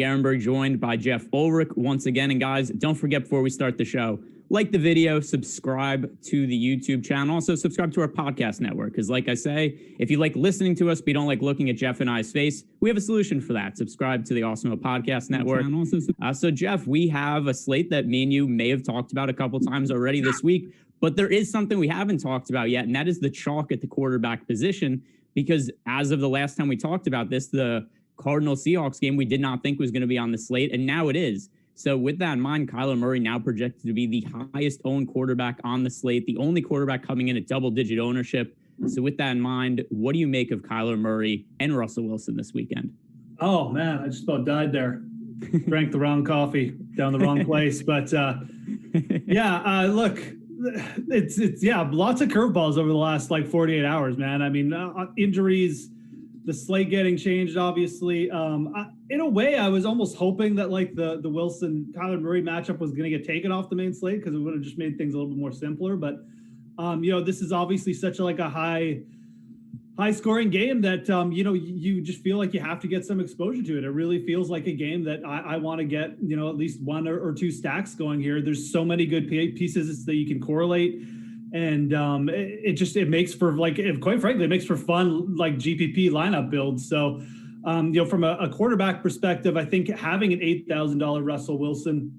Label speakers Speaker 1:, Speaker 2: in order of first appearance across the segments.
Speaker 1: Ehrenberg, joined by Geoff Ulrich once again. And guys, don't forget before we start the show, like the video, subscribe to the YouTube channel. Also, subscribe to our podcast network. Because like I say, if you like listening to us, but you don't like looking at Geoff and I's face, we have a solution for that. Subscribe to the Awesemo Podcast Network. So, Geoff, we have a slate that me and you may have talked about a couple times already this week. But there is something we haven't talked about yet, and that is the chalk at the quarterback position. Because as of the last time we talked about this, the Cardinals-Seahawks game we did not think was going to be on the slate, and now it is. So with that in mind, Kyler Murray now projected to be the highest owned quarterback on the slate, the only quarterback coming in at double-digit ownership. So with that in mind, what do you make of Kyler Murray and Russell Wilson this weekend?
Speaker 2: Oh, man, I just about died there. Drank the wrong coffee down the wrong place. But, look, it's lots of curveballs over the last, 48 hours, man. I mean, injuries, the slate getting changed, obviously. In a way, I was almost hoping that the Wilson-Kyler Murray matchup was going to get taken off the main slate because it would have just made things a little bit more simpler. But, this is obviously such a high-scoring game that, you just feel like you have to get some exposure to it. It really feels like a game that I want to get, at least one or two stacks going here. There's so many good pieces that you can correlate. And it makes for quite frankly, it makes for fun GPP lineup builds. So, from a quarterback perspective, I think having an $8,000 Russell Wilson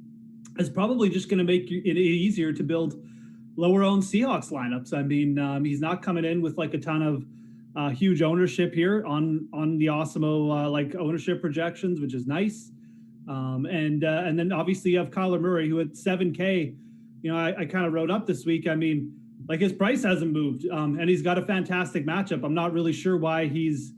Speaker 2: is probably just going to make it easier to build lower owned Seahawks lineups. I mean, he's not coming in with a ton of huge ownership here on the Awesemo ownership projections, which is nice. And then obviously you have Kyler Murray, who at 7K, I kind of wrote up this week. I mean, his price hasn't moved, and he's got a fantastic matchup. I'm not really sure why he's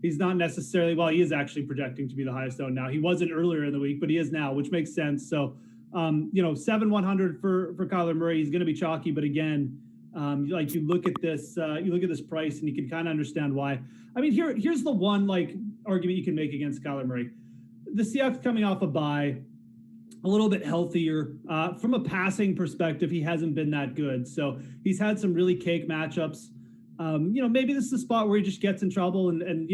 Speaker 2: not necessarily, well, he is actually projecting to be the highest owned now. He wasn't earlier in the week, but he is now, which makes sense. So, 7,100 for Kyler Murray. He's going to be chalky, but again, you look at this price and you can kind of understand why. I mean, here's the one argument you can make against Kyler Murray. The Seahawks coming off a bye, a little bit healthier. From a passing perspective, he hasn't been that good. So he's had some really cake matchups. Maybe this is the spot where he just gets in trouble and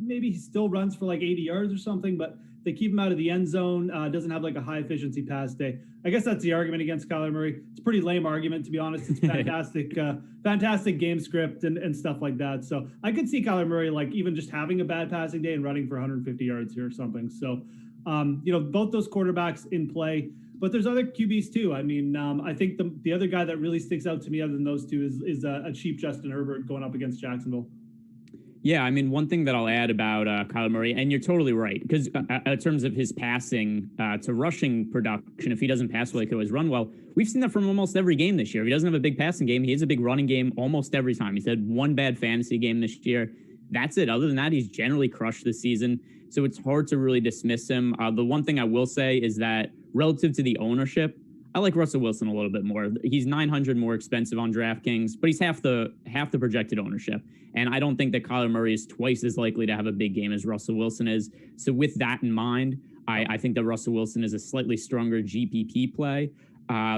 Speaker 2: maybe he still runs for 80 yards or something, but they keep him out of the end zone. Doesn't have a high efficiency pass day. I guess that's the argument against Kyler Murray. It's a pretty lame argument, to be honest. It's fantastic, fantastic game script and stuff like that. So I could see Kyler Murray even just having a bad passing day and running for 150 yards here or something. So, both those quarterbacks in play, but there's other QBs too. I mean, I think the other guy that really sticks out to me other than those two is a cheap Justin Herbert going up against Jacksonville.
Speaker 1: Yeah, I mean, one thing that I'll add about Kyler Murray, and you're totally right, because in terms of his passing to rushing production, if he doesn't pass well, he could always run well. We've seen that from almost every game this year. If he doesn't have a big passing game, he has a big running game almost every time. He's had one bad fantasy game this year. That's it. Other than that, he's generally crushed this season. So it's hard to really dismiss him. The one thing I will say is that relative to the ownership, I like Russell Wilson a little bit more. He's $900 more expensive on DraftKings, but he's half the projected ownership. And I don't think that Kyler Murray is twice as likely to have a big game as Russell Wilson is. So with that in mind, I think that Russell Wilson is a slightly stronger GPP play.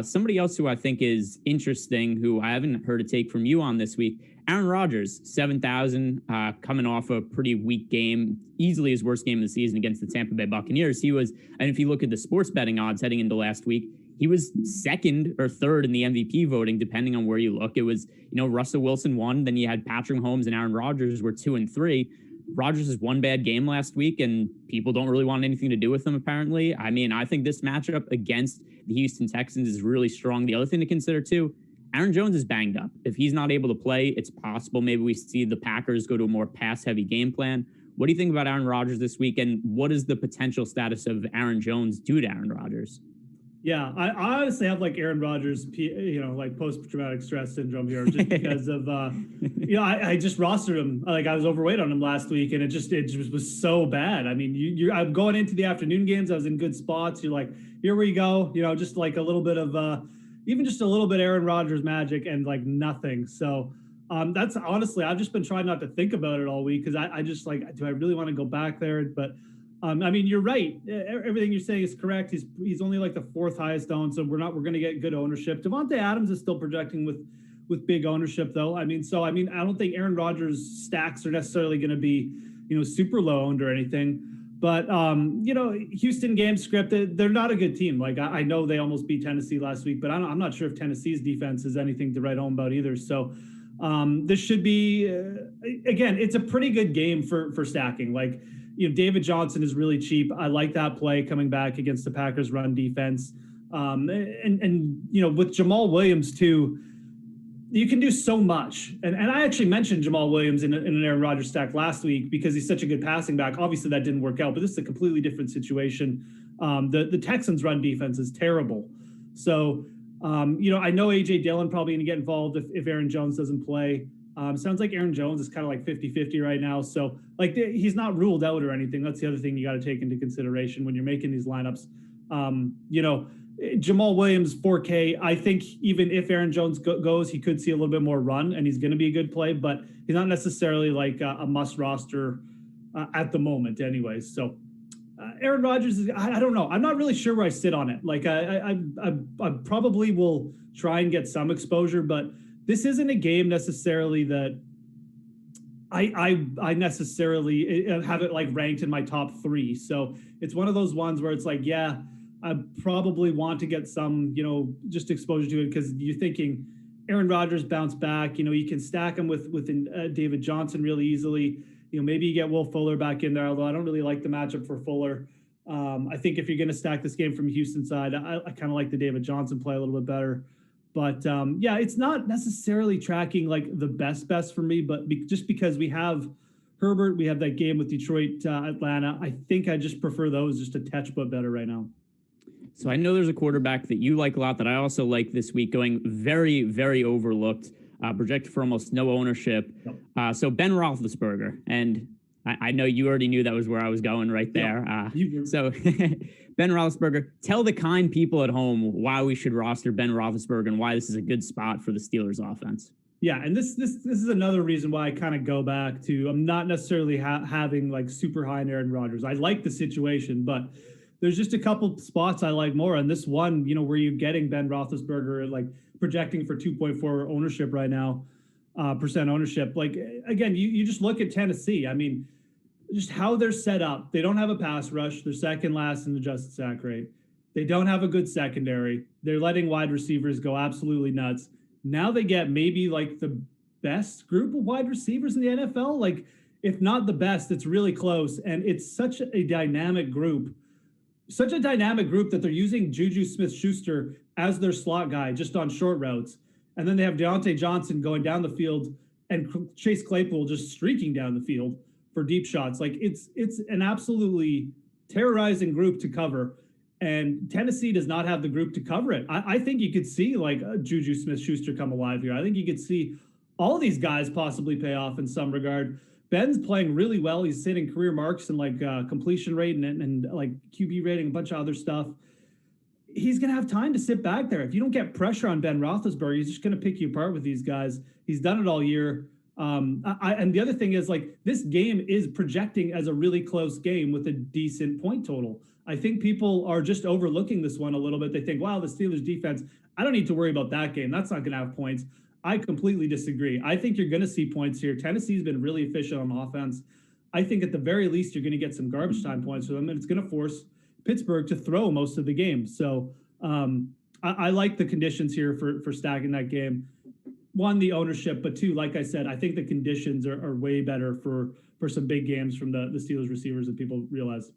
Speaker 1: Somebody else who I think is interesting, who I haven't heard a take from you on this week, Aaron Rodgers, 7,000, coming off a pretty weak game, easily his worst game of the season against the Tampa Bay Buccaneers. And if you look at the sports betting odds heading into last week, he was second or third in the MVP voting, depending on where you look. It was, Russell Wilson won, then you had Patrick Mahomes and Aaron Rodgers were 2 and 3. Rodgers has one bad game last week, and people don't really want anything to do with him, apparently. I mean, I think this matchup against the Houston Texans is really strong. The other thing to consider, too, Aaron Jones is banged up. If he's not able to play, it's possible maybe we see the Packers go to a more pass-heavy game plan. What do you think about Aaron Rodgers this week, and what is the potential status of Aaron Jones due to Aaron Rodgers?
Speaker 2: Yeah, I honestly have Aaron Rodgers, post-traumatic stress syndrome here, just because of, I just rostered him. I was overweight on him last week, and it just was so bad. I mean, I'm going into the afternoon games. I was in good spots. You're like, here we go. Just a little bit of, even just a little bit Aaron Rodgers magic and nothing. So that's honestly, I've just been trying not to think about it all week because I just do I really want to go back there? But I mean, you're right. Everything you're saying is correct. He's only the fourth highest owned, so we're going to get good ownership. Davante Adams is still projecting with big ownership, though. I don't think Aaron Rodgers stacks are necessarily going to be, super low owned or anything. But, Houston game script, they're not a good team. Like, I know they almost beat Tennessee last week, but I'm not sure if Tennessee's defense is anything to write home about either. So this should be, again, it's a pretty good game for stacking. Like, David Johnson is really cheap. I like that play coming back against the Packers run defense. With Jamal Williams too, you can do so much. And I actually mentioned Jamal Williams in an Aaron Rodgers stack last week because he's such a good passing back. Obviously that didn't work out, but this is a completely different situation. The Texans run defense is terrible. So, I know AJ Dillon probably going to get involved if Aaron Jones doesn't play. Sounds like Aaron Jones is kind of like 50-50 right now. So like he's not ruled out or anything. That's the other thing you got to take into consideration when you're making these lineups. Jamal Williams, 4K. I think even if Aaron Jones goes, he could see a little bit more run, and he's going to be a good play, but he's not necessarily like a must roster at the moment anyways. So Aaron Rodgers is, I don't know. I'm not really sure where I sit on it. Like I probably will try and get some exposure, but this isn't a game necessarily that I necessarily have it like ranked in my top 3. So it's one of those ones where it's like, yeah, I probably want to get some, just exposure to it because you're thinking Aaron Rodgers bounce back. You can stack him with David Johnson really easily. Maybe you get Will Fuller back in there, although I don't really like the matchup for Fuller. I think if you're going to stack this game from Houston side, I kind of like the David Johnson play a little bit better. But it's not necessarily tracking like the best for me, but just because we have Herbert, we have that game with Detroit, Atlanta. I think I just prefer those just a touch but better right now.
Speaker 1: So I know there's a quarterback that you like a lot that I also like this week, going very, very overlooked, projected for almost no ownership. Yep. So Ben Roethlisberger, and I know you already knew that was where I was going right there. Yep. So Ben Roethlisberger, tell the kind people at home why we should roster Ben Roethlisberger and why this is a good spot for the Steelers offense.
Speaker 2: Yeah, and this is another reason why I kind of go back to I'm not necessarily having like super high in Aaron Rodgers. I like the situation, but there's just a couple spots I like more. And this one, where you're getting Ben Roethlisberger, like projecting for 2.4 ownership right now, percent ownership. Like, again, you just look at Tennessee. I mean, just how they're set up. They don't have a pass rush. They're second last in the adjusted sack rate. They don't have a good secondary. They're letting wide receivers go absolutely nuts. Now they get maybe like the best group of wide receivers in the NFL. Like, if not the best, it's really close. And it's such a dynamic group. Such a dynamic group that they're using Juju Smith-Schuster as their slot guy just on short routes. And then they have Deontay Johnson going down the field and Chase Claypool just streaking down the field for deep shots. Like it's an absolutely terrorizing group to cover. And Tennessee does not have the group to cover it. I think you could see like Juju Smith-Schuster come alive here. I think you could see all these guys possibly pay off in some regard. Ben's playing really well. He's hitting career marks and like completion rate and like QB rating, a bunch of other stuff. He's going to have time to sit back there. If you don't get pressure on Ben Roethlisberger, he's just going to pick you apart with these guys. He's done it all year. And the other thing is like this game is projecting as a really close game with a decent point total. I think people are just overlooking this one a little bit. They think, wow, the Steelers defense, I don't need to worry about that game. That's not going to have points. I completely disagree. I think you're going to see points here. Tennessee's been really efficient on offense. I think at the very least, you're going to get some garbage time points for them, and it's going to force Pittsburgh to throw most of the game. So I like the conditions here for stacking that game. One, the ownership, but two, like I said, I think the conditions are way better for some big games from the Steelers receivers that people realize.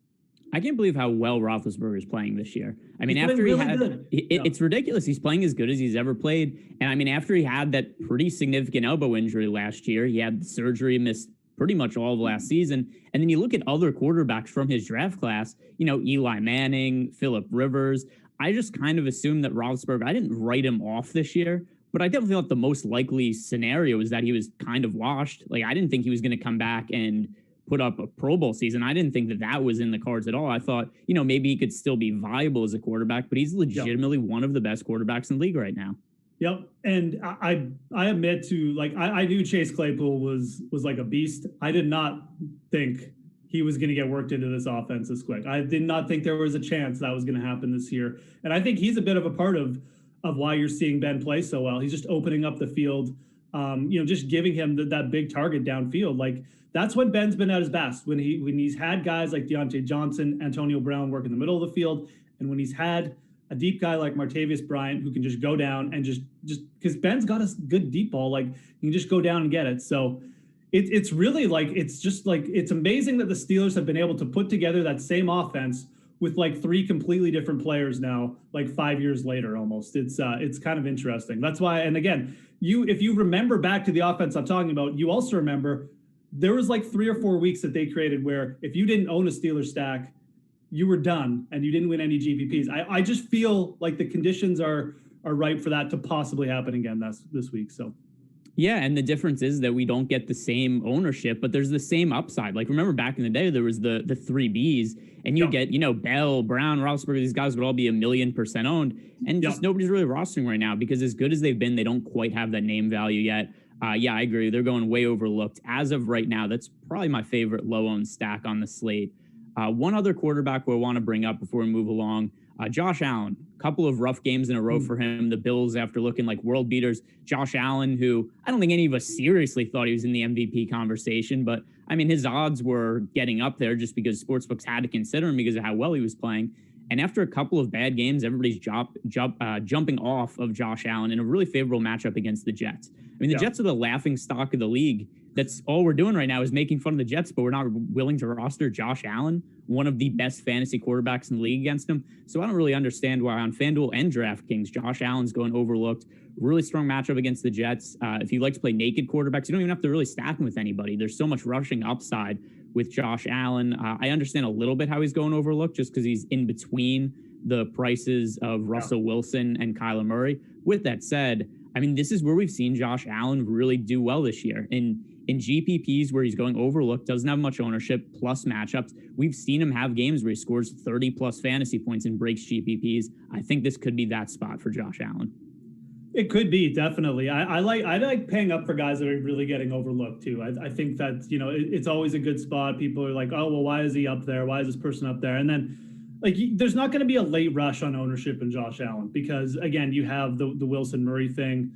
Speaker 1: I can't believe how well Roethlisberger is playing this year. I mean, after he had, it's ridiculous. He's playing as good as he's ever played. And I mean, after he had that pretty significant elbow injury last year, he had surgery, missed pretty much all of last season. And then you look at other quarterbacks from his draft class, Eli Manning, Phillip Rivers. I just kind of assumed that Roethlisberger, I didn't write him off this year, but I definitely thought the most likely scenario is that he was kind of washed. Like, I didn't think he was going to come back and put up a Pro Bowl season. I didn't think that was in the cards at all. I thought, maybe he could still be viable as a quarterback, but he's legitimately one of the best quarterbacks in the league right now.
Speaker 2: Yep. And I admit to like, I knew Chase Claypool was like a beast. I did not think he was going to get worked into this offense this quick. I did not think there was a chance that was going to happen this year. And I think he's a bit of a part of why you're seeing Ben play so well. He's just opening up the field. just giving him that big target downfield. Like that's when Ben's been at his best, when he's had guys like Deontay Johnson, Antonio Brown work in the middle of the field, and when he's had a deep guy like Martavis Bryant who can just go down and just because Ben's got a good deep ball, like you can just go down and get it. So it's really like it's amazing that the Steelers have been able to put together that same offense with like three completely different players now, like 5 years later almost. It's kind of interesting. That's why, and again, if you remember back to the offense I'm talking about, you also remember there was like 3 or 4 weeks that they created where if you didn't own a Steelers stack, you were done and you didn't win any GPPs. I just feel like the conditions are ripe for that to possibly happen again this week. So.
Speaker 1: Yeah, and the difference is that we don't get the same ownership, but there's the same upside. Like, remember back in the day, there was the 3Bs, and you get, Bell, Brown, Roethlisberger, these guys would all be 1,000,000% owned, and just nobody's really rostering right now because as good as they've been, they don't quite have that name value yet. Yeah, I agree. They're going way overlooked. As of right now, that's probably my favorite low-owned stack on the slate. One other quarterback who I want to bring up before we move along, Josh Allen. Couple of rough games in a row for him. The Bills, after looking like world beaters. Josh Allen, who I don't think any of us seriously thought he was in the MVP conversation, but I mean, his odds were getting up there just because sportsbooks had to consider him because of how well he was playing. And after a couple of bad games, everybody's jumping off of Josh Allen in a really favorable matchup against the Jets. I mean, the Jets are the laughing stock of the league. That's all we're doing right now is making fun of the Jets, but we're not willing to roster Josh Allen, one of the best fantasy quarterbacks in the league, against him. So I don't really understand why on FanDuel and DraftKings, Josh Allen's going overlooked. Really strong matchup against the Jets. If you like to play naked quarterbacks, you don't even have to really stack him with anybody. There's so much rushing upside with Josh Allen. I understand a little bit how he's going overlooked just because he's in between the prices of Russell Wilson and Kyler Murray. With that said, I mean, this is where we've seen Josh Allen really do well this year. In GPPs where he's going overlooked, doesn't have much ownership, plus matchups, we've seen him have games where he scores 30-plus fantasy points and breaks GPPs. I think this could be that spot for Josh Allen.
Speaker 2: It could be, definitely. I like paying up for guys that are really getting overlooked, too. I think that, it's always a good spot. People are like, oh, well, why is he up there? Why is this person up there? And then, there's not going to be a late rush on ownership in Josh Allen because, again, you have the Wilson Murray thing.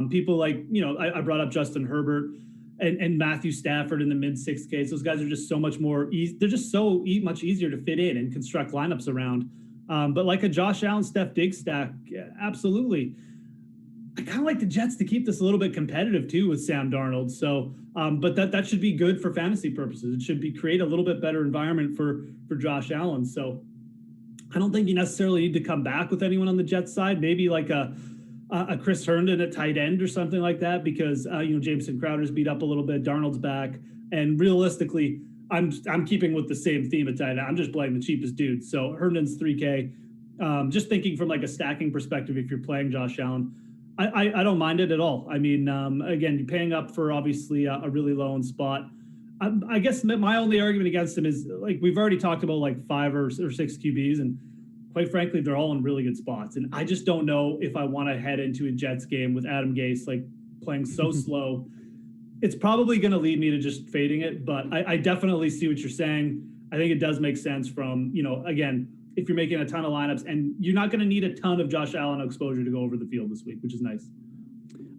Speaker 2: People like, I brought up Justin Herbert and Matthew Stafford in the mid 6Ks. Those guys are just so much more easy. They're just so much easier to fit in and construct lineups around. But like a Josh Allen, Steph Diggs stack, absolutely. I kind of like the Jets to keep this a little bit competitive too with Sam Darnold. So, but that should be good for fantasy purposes. It should create a little bit better environment for Josh Allen. So I don't think you necessarily need to come back with anyone on the Jets side. Maybe like a Chris Herndon at tight end or something like that, because Jameson Crowder's beat up a little bit. Darnold's back, and realistically, I'm keeping with the same theme at tight end. I'm just playing the cheapest dude. So Herndon's 3K. Just thinking from like a stacking perspective, if you're playing Josh Allen, I don't mind it at all. I mean, again, you're paying up for obviously a really low end spot. I guess my only argument against him is like we've already talked about like 5 or 6 QBs, and quite frankly, they're all in really good spots. And I just don't know if I want to head into a Jets game with Adam Gase like playing so slow. It's probably going to lead me to just fading it, but I definitely see what you're saying. I think it does make sense from, again, if you're making a ton of lineups, and you're not going to need a ton of Josh Allen exposure to go over the field this week, which is nice.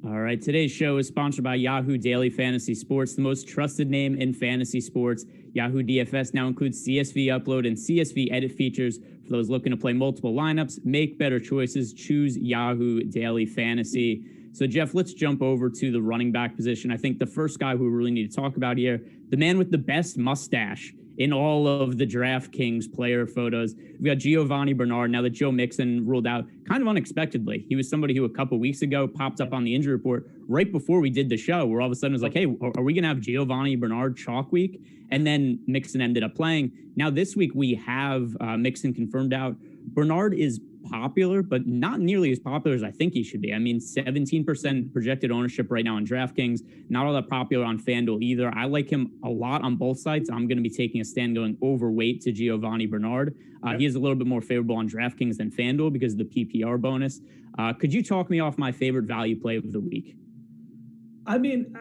Speaker 1: All right. Today's show is sponsored by Yahoo Daily Fantasy Sports, the most trusted name in fantasy sports. Yahoo DFS now includes CSV upload and CSV edit features for those looking to play multiple lineups. Make better choices. Choose Yahoo Daily Fantasy. So, Jeff, let's jump over to the running back position. I think the first guy who we really need to talk about here, the man with the best mustache in all of the DraftKings player photos. We've got Gio Bernard now that Joe Mixon ruled out kind of unexpectedly. He was somebody who a couple weeks ago popped up on the injury report right before we did the show, where all of a sudden it was like, hey, are we going to have Gio Bernard chalk week? And then Mixon ended up playing. Now this week we have Mixon confirmed out. Bernard is popular, but not nearly as popular as I think he should be. I mean, 17% projected ownership right now on DraftKings. Not all that popular on FanDuel either. I like him a lot on both sides. I'm going to be taking a stand going overweight to Gio Bernard. He is a little bit more favorable on DraftKings than FanDuel because of the PPR bonus. Could you talk me off my favorite value play of the week?
Speaker 2: I mean,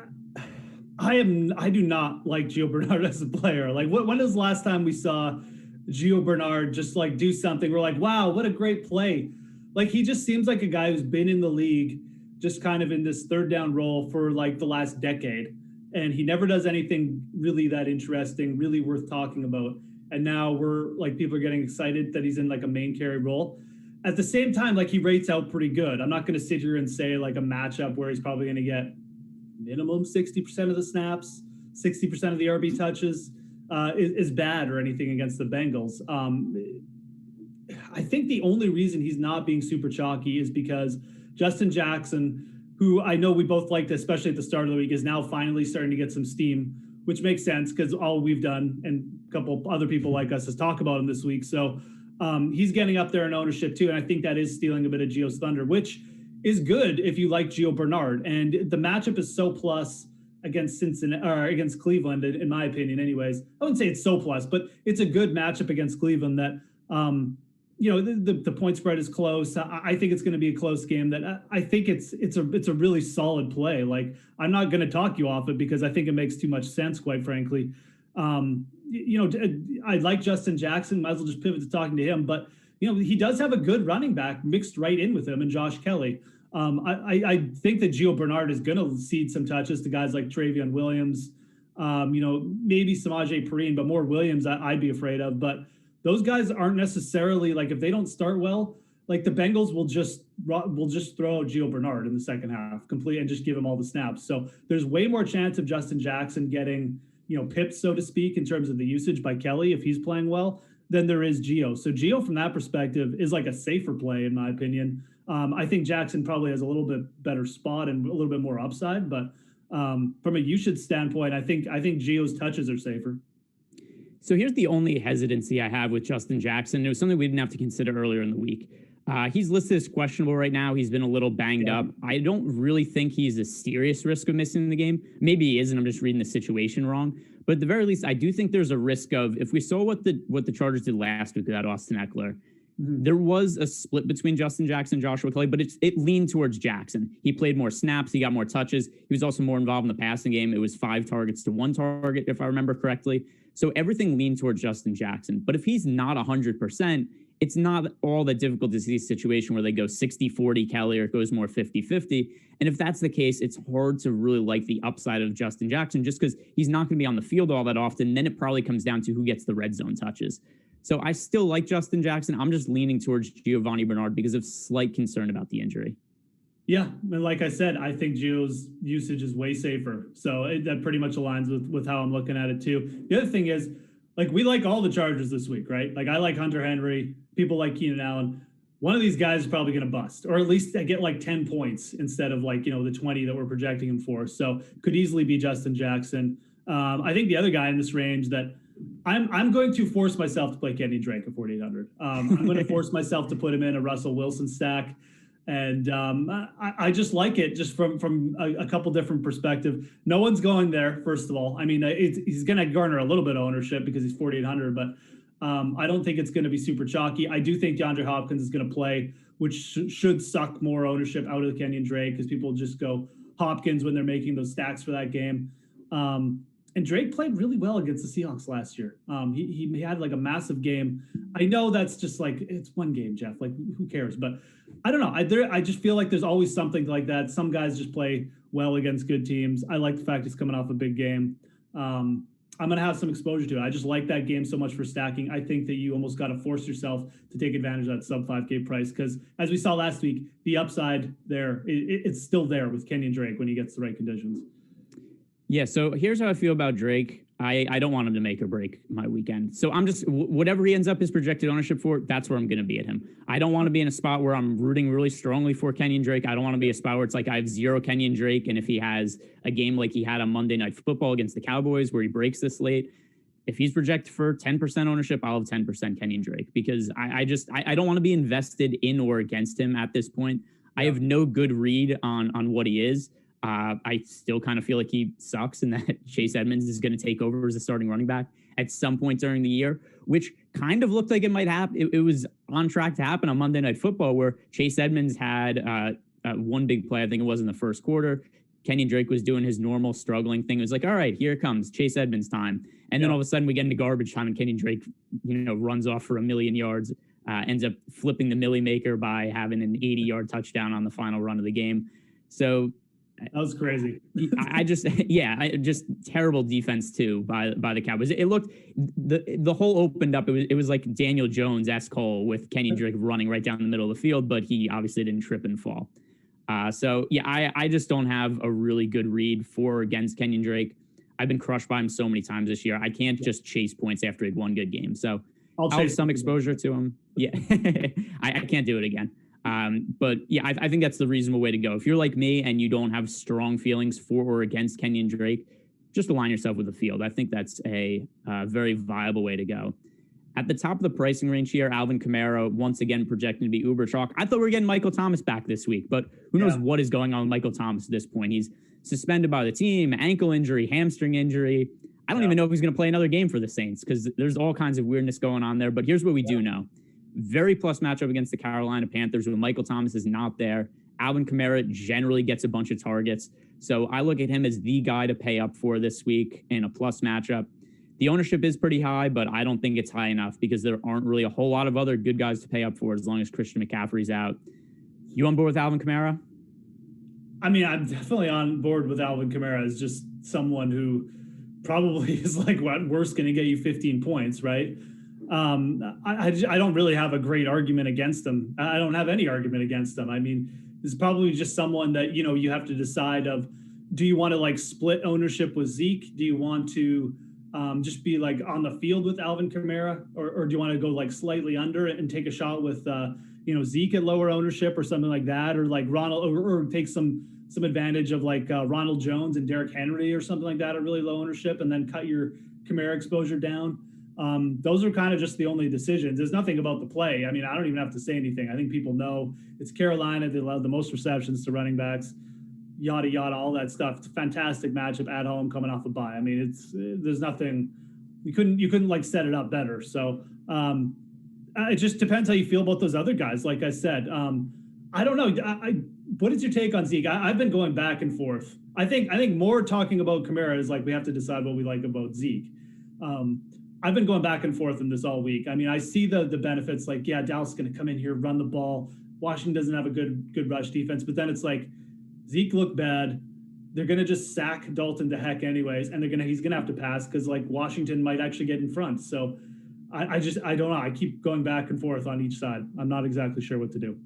Speaker 2: I do not like Gio Bernard as a player. Like, when is the last time we saw Gio Bernard just like do something? We're like, wow, what a great play. Like, he just seems like a guy who's been in the league just kind of in this third down role for like the last decade. And he never does anything really that interesting, really worth talking about. And now we're like, people are getting excited that he's in like a main carry role. At the same time, like he rates out pretty good. I'm not going to sit here and say like a matchup where he's probably going to get minimum 60% of the snaps, 60% of the RB touches is bad or anything against the Bengals. I think the only reason he's not being super chalky is because Justin Jackson, who I know we both liked, especially at the start of the week, is now finally starting to get some steam, which makes sense because all we've done and a couple other people like us is talk about him this week. So he's getting up there in ownership too. And I think that is stealing a bit of Gio's thunder, which is good if you like Gio Bernard. And the matchup is so plus against Cincinnati or against Cleveland, in my opinion, anyways. I wouldn't say it's so plus, but it's a good matchup against Cleveland that, the point spread is close. I think it's going to be a close game that I think it's a really solid play. Like I'm not going to talk you off it because I think it makes too much sense, quite frankly. I like Justin Jackson. Might as well just pivot to talking to him, but he does have a good running back mixed right in with him and Josh Kelly. I think that Gio Bernard is going to cede some touches to guys like Travion Williams, maybe Samaje Perine, but more Williams I'd be afraid of. But those guys aren't necessarily like if they don't start well, like the Bengals will just throw out Gio Bernard in the second half completely and just give him all the snaps. So there's way more chance of Justin Jackson getting pipped, so to speak, in terms of the usage by Kelly if he's playing well than there is Gio. So Gio from that perspective is like a safer play in my opinion. I think Jackson probably has a little bit better spot and a little bit more upside, but from a usage standpoint, I think Gio's touches are safer.
Speaker 1: So here's the only hesitancy I have with Justin Jackson. It was something we didn't have to consider earlier in the week. He's listed as questionable right now. He's been a little banged up. I don't really think he's a serious risk of missing the game. Maybe he is, and I'm just reading the situation wrong. But at the very least, I do think there's a risk of, if we saw what the Chargers did last week without Austin Eckler, there was a split between Justin Jackson and Joshua Kelly, but it leaned towards Jackson. He played more snaps. He got more touches. He was also more involved in the passing game. It was 5 targets to 1 target, if I remember correctly. So everything leaned towards Justin Jackson. But if he's not 100%, it's not all that difficult to see a situation where they go 60-40 Kelly or it goes more 50-50. And if that's the case, it's hard to really like the upside of Justin Jackson just because he's not going to be on the field all that often. Then it probably comes down to who gets the red zone touches. So I still like Justin Jackson. I'm just leaning towards Giovanni Bernard because of slight concern about the injury.
Speaker 2: Yeah, and like I said, I think Gio's usage is way safer. So that pretty much aligns with how I'm looking at it too. The other thing is, like, we like all the Chargers this week, right? Like, I like Hunter Henry. People like Keenan Allen. One of these guys is probably going to bust, or at least get like 10 points instead of like, the 20 that we're projecting him for. So could easily be Justin Jackson. I think the other guy in this range that I'm going to force myself to play Kenyan Drake at 4,800. I'm going to force myself to put him in a Russell Wilson stack. And I just like it just from a couple different perspectives. No one's going there, first of all. I mean, he's going to garner a little bit of ownership because he's 4,800, but I don't think it's going to be super chalky. I do think DeAndre Hopkins is going to play, which should suck more ownership out of the Kenyan Drake because people just go Hopkins when they're making those stacks for that game. And Drake played really well against the Seahawks last year. He had like a massive game. I know that's just like, it's one game, Jeff. Like, who cares? But I don't know. I just feel like there's always something like that. Some guys just play well against good teams. I like the fact he's coming off a big game. I'm going to have some exposure to it. I just like that game so much for stacking. I think that you almost got to force yourself to take advantage of that sub 5K price because, as we saw last week, the upside there, it's still there with Kenyan Drake when he gets the right conditions.
Speaker 1: Yeah, so here's how I feel about Drake. I don't want him to make or break my weekend. So I'm just, whatever he ends up his projected ownership for, that's where I'm going to be at him. I don't want to be in a spot where I'm rooting really strongly for Kenyan Drake. I don't want to be a spot where it's like I have 0 Kenyan Drake, and if he has a game like he had on Monday Night Football against the Cowboys where he breaks this late, if he's projected for 10% ownership, I'll have 10% Kenyan Drake because I don't want to be invested in or against him at this point. Yeah. I have no good read on what he is. I still kind of feel like he sucks and that Chase Edmonds is going to take over as a starting running back at some point during the year, which kind of looked like it might happen. It was on track to happen on Monday Night Football where Chase Edmonds had one big play. I think it was in the first quarter. Kenyan Drake was doing his normal struggling thing. It was like, all right, here it comes, Chase Edmonds time. And then all of a sudden we get into garbage time and Kenyan Drake, runs off for 1,000,000 yards, ends up flipping the Millie Maker by having an 80-yard touchdown on the final run of the game. So
Speaker 2: that was crazy.
Speaker 1: I just terrible defense too by the Cowboys. It looked the hole opened up. It was like Daniel Jones-esque hole with Kenyan Drake running right down the middle of the field, but he obviously didn't trip and fall. So yeah, I just don't have a really good read for or against Kenyan Drake. I've been crushed by him so many times this year. I can't just chase points after he had one good game. So I'll have some exposure to him. Yeah, I can't do it again. But yeah, I think that's the reasonable way to go. If you're like me and you don't have strong feelings for or against Kenyan Drake, just align yourself with the field. I think that's a very viable way to go. At the top of the pricing range here, Alvin Kamara, once again projected to be uber chalk. I thought we were getting Michael Thomas back this week, but who knows what is going on with Michael Thomas at this point. He's suspended by the team, ankle injury, hamstring injury. I don't even know if he's going to play another game for the Saints because there's all kinds of weirdness going on there. But here's what we do know. Very plus matchup against the Carolina Panthers when Michael Thomas is not there. Alvin Kamara generally gets a bunch of targets. So I look at him as the guy to pay up for this week in a plus matchup. The ownership is pretty high, but I don't think it's high enough because there aren't really a whole lot of other good guys to pay up for as long as Christian McCaffrey's out. You on board with Alvin Kamara?
Speaker 2: I mean, I'm definitely on board with Alvin Kamara as just someone who probably is like at worst going to get you 15 points, right? I don't really have a great argument against him. I don't have any argument against him. I mean, it's probably just someone that, you have to decide of, do you want to like split ownership with Zeke? Do you want to just be like on the field with Alvin Kamara, or do you want to go like slightly under it and take a shot with, Zeke at lower ownership or something like that, or like Ronald, or take some advantage of like Ronald Jones and Derrick Henry or something like that at really low ownership, and then cut your Kamara exposure down. Those are kind of just the only decisions. There's nothing about the play. I mean, I don't even have to say anything. I think people know it's Carolina. They allowed the most receptions to running backs, yada, yada, all that stuff. It's a fantastic matchup at home coming off a bye. I mean, there's nothing, you couldn't like set it up better. So it just depends how you feel about those other guys. Like I said, I don't know. What is your take on Zeke? I've been going back and forth. I think more talking about Kamara is like we have to decide what we like about Zeke. I've been going back and forth in this all week. I mean, I see the benefits. Like, yeah, Dallas is going to come in here, run the ball. Washington doesn't have a good rush defense, but then it's like Zeke looked bad. They're going to just sack Dalton to heck anyways, and he's going to have to pass because like Washington might actually get in front. So I don't know. I keep going back and forth on each side. I'm not exactly sure what to do.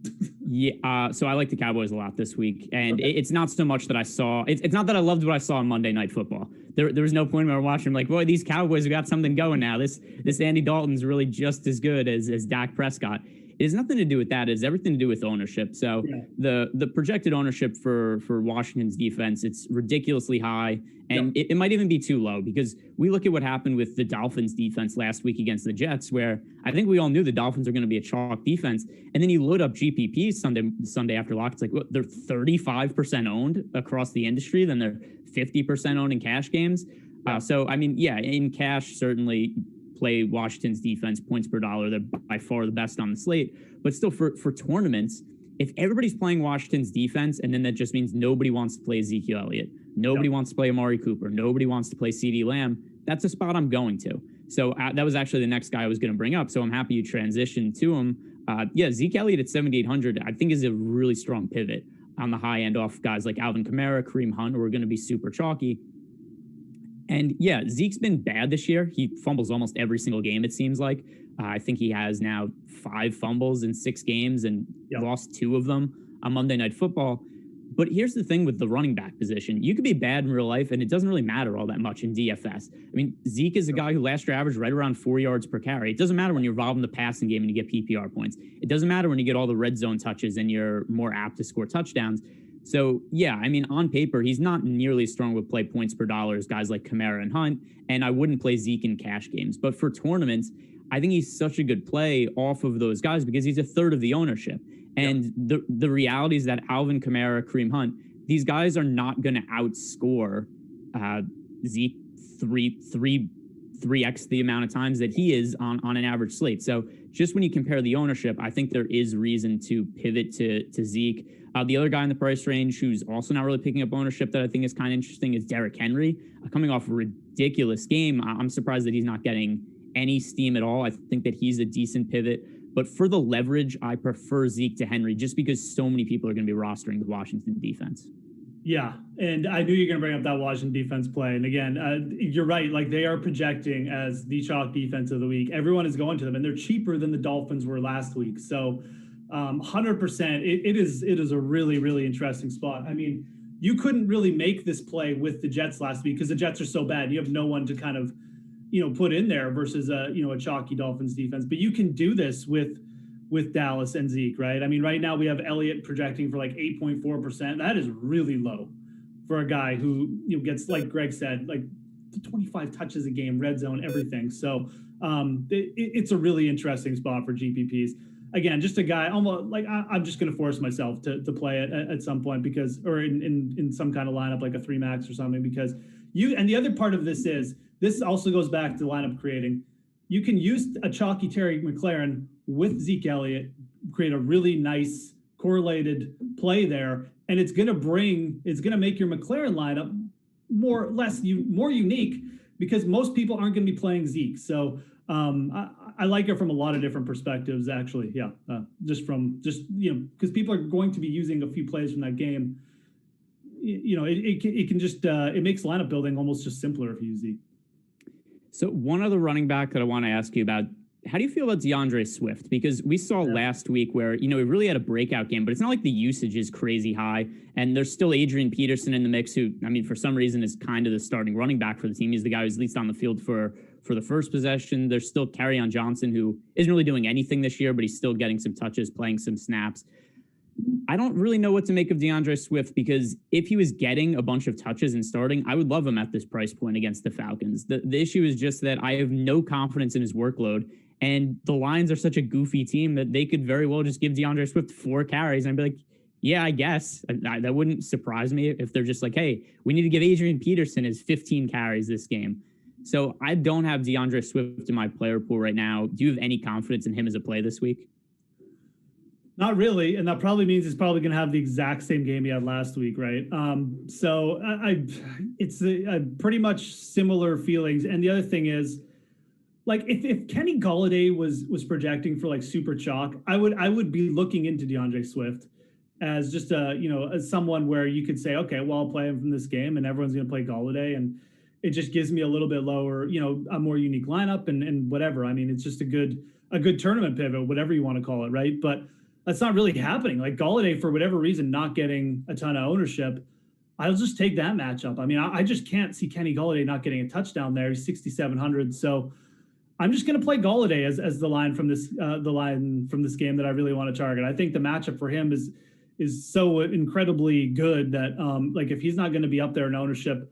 Speaker 1: Yeah. So I like the Cowboys a lot this week. And it's not so much that I saw, it's not that I loved what I saw on Monday Night Football. There was no point where I watched them like, boy, these Cowboys have got something going now. This Andy Dalton's really just as good as Dak Prescott. It has nothing to do with that. It has everything to do with ownership. So the projected ownership for Washington's defense, it's ridiculously high. And it might even be too low because we look at what happened with the Dolphins defense last week against the Jets, where I think we all knew the Dolphins are going to be a chalk defense. And then you load up GPP Sunday after lock. It's like, what, they're 35% owned across the industry. Then they're 50% owned in cash games. So, I mean, yeah, in cash, certainly play Washington's defense points per dollar. They're by far the best on the slate. But still, for tournaments, if everybody's playing Washington's defense, and then that just means nobody wants to play Ezekiel Elliott, nobody wants to play Amari Cooper, nobody wants to play CeeDee Lamb, that's a spot I'm going to. So that was actually the next guy I was going to bring up. So I'm happy you transitioned to him. Zeke Elliott at 7,800, I think is a really strong pivot on the high end off guys like Alvin Kamara, Kareem Hunt, who are going to be super chalky. And yeah, Zeke's been bad this year. He fumbles almost every single game, it seems like. I think he has now 5 fumbles in 6 games and lost 2 of them on Monday Night Football. But here's the thing with the running back position. You could be bad in real life, and it doesn't really matter all that much in DFS. I mean, Zeke is a guy who last year averaged right around 4 yards per carry. It doesn't matter when you're involved in the passing game and you get PPR points. It doesn't matter when you get all the red zone touches and you're more apt to score touchdowns. So, yeah, I mean, on paper, he's not nearly as strong with play points per dollar as guys like Kamara and Hunt, and I wouldn't play Zeke in cash games. But for tournaments, I think he's such a good play off of those guys because he's a third of the ownership. And the reality is that Alvin Kamara, Kareem Hunt, these guys are not going to outscore Zeke 3x the amount of times that he is on an average slate. So just when you compare the ownership, I think there is reason to pivot to Zeke. The other guy in the price range who's also not really picking up ownership that I think is kind of interesting is Derrick Henry. Coming off a ridiculous game, I'm surprised that he's not getting any steam at all. I think that he's a decent pivot. But for the leverage, I prefer Zeke to Henry just because so many people are going to be rostering the Washington defense.
Speaker 2: Yeah, and I knew you were going to bring up that Washington defense play. And again, you're right. Like they are projecting as the chalk defense of the week. Everyone is going to them, and they're cheaper than the Dolphins were last week. So, 100%, it is a really, really interesting spot. I mean, you couldn't really make this play with the Jets last week because the Jets are so bad. You have no one to kind of, put in there versus a chalky Dolphins defense. But you can do this with Dallas and Zeke, right? I mean, right now we have Elliott projecting for like 8.4%. That is really low for a guy who gets, like Greg said, like 25 touches a game, red zone, everything. So it's a really interesting spot for GPPs. Again, just a guy almost like I'm just going to force myself to play it at some point because, or in some kind of lineup like a 3 max or something, because and the other part of this is this also goes back to lineup creating. You can use a chalky Terry McLaurin with Zeke Elliott, create a really nice correlated play there, and it's going to make your McLaurin lineup more unique because most people aren't going to be playing Zeke. So I like it from a lot of different perspectives, actually. Yeah, because people are going to be using a few plays from that game. It can just it makes lineup building almost just simpler if you use Zeke.
Speaker 1: So one other running back that I want to ask you about, how do you feel about DeAndre Swift? Because we saw last week where, he really had a breakout game, but it's not like the usage is crazy high. And there's still Adrian Peterson in the mix who, for some reason is kind of the starting running back for the team. He's the guy who's least on the field for the first possession. There's still Kerryon Johnson, who isn't really doing anything this year, but he's still getting some touches, playing some snaps. I don't really know what to make of DeAndre Swift because if he was getting a bunch of touches and starting, I would love him at this price point against the Falcons. The issue is just that I have no confidence in his workload, and the Lions are such a goofy team that they could very well just give DeAndre Swift 4 carries and I'd be like, yeah, I guess. That wouldn't surprise me if they're just like, hey, we need to give Adrian Peterson his 15 carries this game. So I don't have DeAndre Swift in my player pool right now. Do you have any confidence in him as a play this week?
Speaker 2: Not really, and that probably means he's probably going to have the exact same game he had last week, right? So it's a pretty much similar feelings. And the other thing is, like, if Kenny Golladay was projecting for like super chalk, I would be looking into DeAndre Swift as just as someone where you could say, okay, well, I'll play him from this game, and everyone's going to play Golladay, and it just gives me a little bit lower, a more unique lineup and whatever. I mean, it's just a good tournament pivot, whatever you want to call it, right? But that's not really happening. Like Golladay, for whatever reason, not getting a ton of ownership. I'll just take that matchup. I mean, I just can't see Kenny Golladay not getting a touchdown there. He's 6,700. So I'm just going to play Golladay as the line from this game that I really want to target. I think the matchup for him is so incredibly good that like if he's not going to be up there in ownership,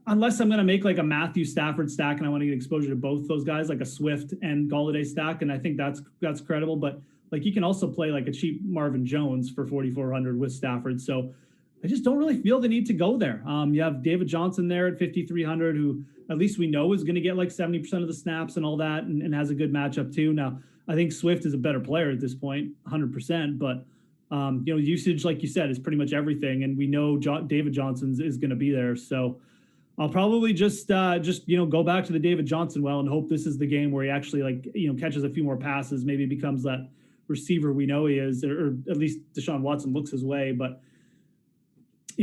Speaker 2: unless I'm going to make like a Matthew Stafford stack and I want to get exposure to both those guys, like a Swift and Golladay stack, and I think that's credible. But like you can also play like a cheap Marvin Jones for 4,400 with Stafford. So I just don't really feel the need to go there. You have David Johnson there at 5,300, who at least we know is going to get like 70% of the snaps and all that, and has a good matchup too. Now, I think Swift is a better player at this point, 100%. But usage, like you said, is pretty much everything, and we know David Johnson's is going to be there. So I'll probably just go back to the David Johnson well and hope this is the game where he actually catches a few more passes, maybe becomes that receiver we know he is, or at least Deshaun Watson looks his way. But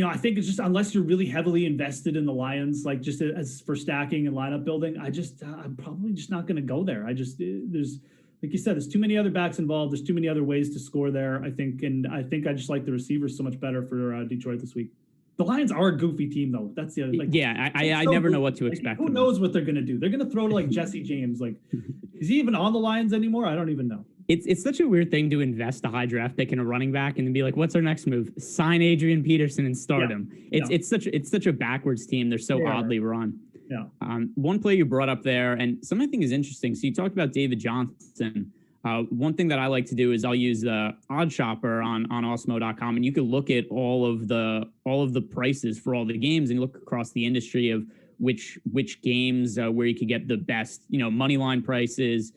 Speaker 2: I think it's just, unless you're really heavily invested in the Lions, like just as for stacking and lineup building, I'm probably just not going to go there. There's, like you said, there's too many other backs involved. There's too many other ways to score there, I think. And I think I just like the receivers so much better for Detroit this week. The Lions are a goofy team, though. That's the other.
Speaker 1: I never know what to expect.
Speaker 2: Who knows what they're going to do? They're going to throw to like Jesse James. Like, is he even on the Lions anymore? I don't even know.
Speaker 1: It's such a weird thing to invest a high draft pick in a running back and then be like, what's our next move? Sign Adrian Peterson and start him. It's such a backwards team. They're so oddly run.
Speaker 2: Yeah.
Speaker 1: One play you brought up there, and something I think is interesting. So you talked about David Johnson. One thing that I like to do is I'll use the odd shopper on Awesemo.com, and you can look at all of the prices for all the games and look across the industry of which games where you could get the best, money line prices,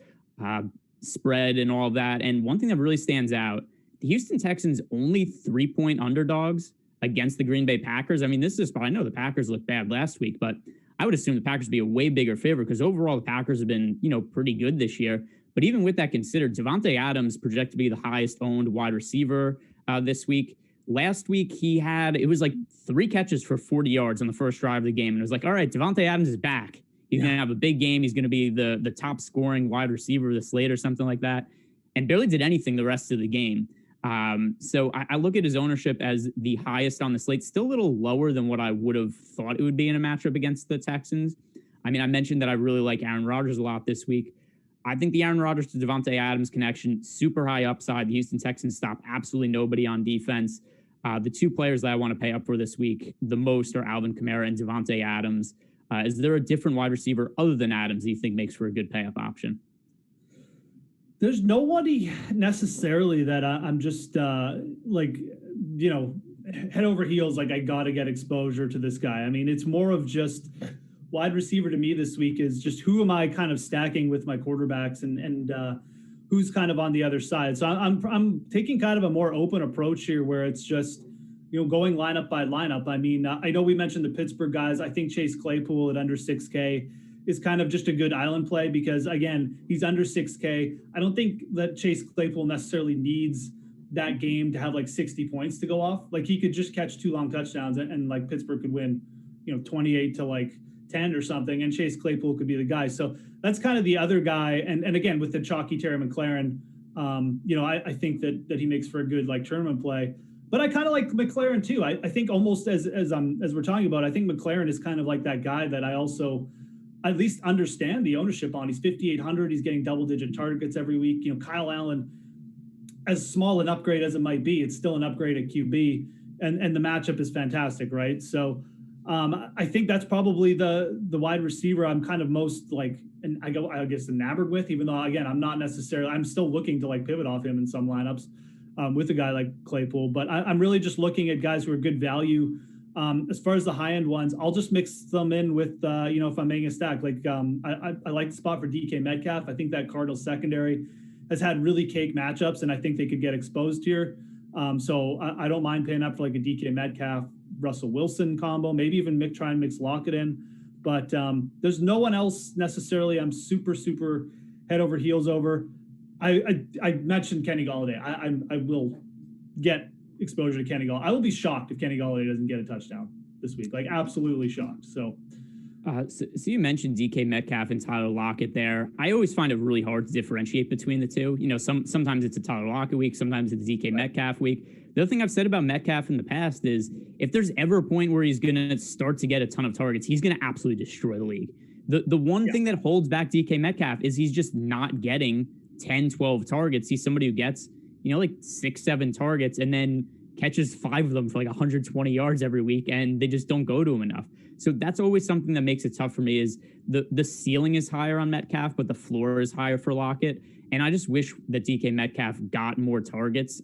Speaker 1: spread and all of that. And one thing that really stands out, the Houston Texans only 3-point underdogs against the Green Bay Packers. I mean, this is, I know the Packers looked bad last week, but I would assume the Packers would be a way bigger favorite because overall the Packers have been, pretty good this year. But even with that considered, Davante Adams projected to be the highest owned wide receiver this week. Last week, it was like 3 catches for 40 yards on the first drive of the game. And it was like, all right, Davante Adams is back. He's going to have a big game. He's going to be the top scoring wide receiver of the slate or something like that. And barely did anything the rest of the game. So I look at his ownership as the highest on the slate, still a little lower than what I would have thought it would be in a matchup against the Texans. I mean, I mentioned that I really like Aaron Rodgers a lot this week. I think the Aaron Rodgers to Davante Adams connection, super high upside. The Houston Texans stop absolutely nobody on defense. The 2 players that I want to pay up for this week the most are Alvin Kamara and Davante Adams. Is there a different wide receiver other than Adams that you think makes for a good pay-up option?
Speaker 2: There's nobody necessarily that I'm just head over heels. Like, I got to get exposure to this guy. I mean, it's more of just wide receiver to me this week is just who am I kind of stacking with my quarterbacks and who's kind of on the other side. So I'm taking kind of a more open approach here where it's just, going lineup by lineup. I mean, I know we mentioned the Pittsburgh guys. I think Chase Claypool at under 6K is kind of just a good island play because, again, he's under 6K. I don't think that Chase Claypool necessarily needs that game to have like 60 points to go off. Like, he could just catch 2 long touchdowns and like Pittsburgh could win, 28 to like 10 or something, and Chase Claypool could be the guy. So that's kind of the other guy. And again, with the chalky Terry McLaurin, I think that he makes for a good like tournament play. But I kind of like McLaurin too. I think almost as we're talking about, I think McLaurin is kind of like that guy that I also at least understand the ownership on. He's 5,800. He's getting double-digit targets every week. Kyle Allen, as small an upgrade as it might be, it's still an upgrade at QB, and the matchup is fantastic, right? So I think that's probably the wide receiver I'm kind of most like, and I guess enamored with, even though, again, I'm still looking to like pivot off him in some lineups with a guy like Claypool, but I'm really just looking at guys who are good value. As far as the high end ones, I'll just mix them in with, if I'm making a stack, like I like the spot for DK Metcalf. I think that Cardinals secondary has had really cake matchups, and I think they could get exposed here. So I don't mind paying up for like a DK Metcalf, Russell Wilson combo, maybe even try and mix Lockett in. But there's no one else necessarily I'm super, super head over heels over. I mentioned Kenny Golladay. I will get exposure to Kenny Golladay. I will be shocked if Kenny Golladay doesn't get a touchdown this week. Like, absolutely shocked. So
Speaker 1: you mentioned DK Metcalf and Tyler Lockett there. I always find it really hard to differentiate between the two. Sometimes it's a Tyler Lockett week, sometimes it's a DK Metcalf week. The other thing I've said about Metcalf in the past is if there's ever a point where he's going to start to get a ton of targets, he's going to absolutely destroy the league. The one thing that holds back DK Metcalf is he's just not getting 10, 12 targets. He's somebody who gets, like 6, 7 targets and then catches 5 of them for like 120 yards every week, and they just don't go to him enough. So that's always something that makes it tough for me is the ceiling is higher on Metcalf, but the floor is higher for Lockett. And I just wish that DK Metcalf got more targets.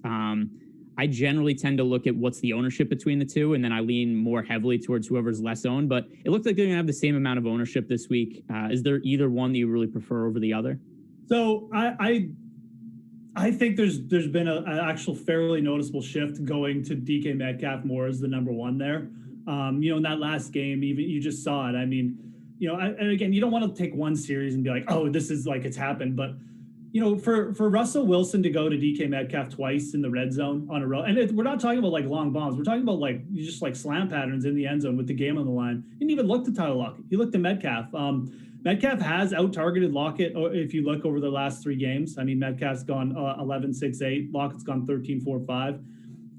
Speaker 1: I generally tend to look at what's the ownership between the two, and then I lean more heavily towards whoever's less owned. But it looks like they're going to have the same amount of ownership this week. Is there either one that you really prefer over the other?
Speaker 2: So I think there's been an actual fairly noticeable shift going to DK Metcalf more as the number one there. In that last game, even you just saw it. I mean, and again, you don't want to take one series and be like, oh, this is like it's happened. But, for Russell Wilson to go to DK Metcalf twice in the red zone on a row, and we're not talking about like long bombs. We're talking about like you just like slam patterns in the end zone with the game on the line. He didn't even look to Tyler Lockett. He looked to Metcalf. Metcalf has out-targeted Lockett if you look over the last 3 games. I mean, Metcalf's gone 11-6-8. Lockett's gone 13-4-5.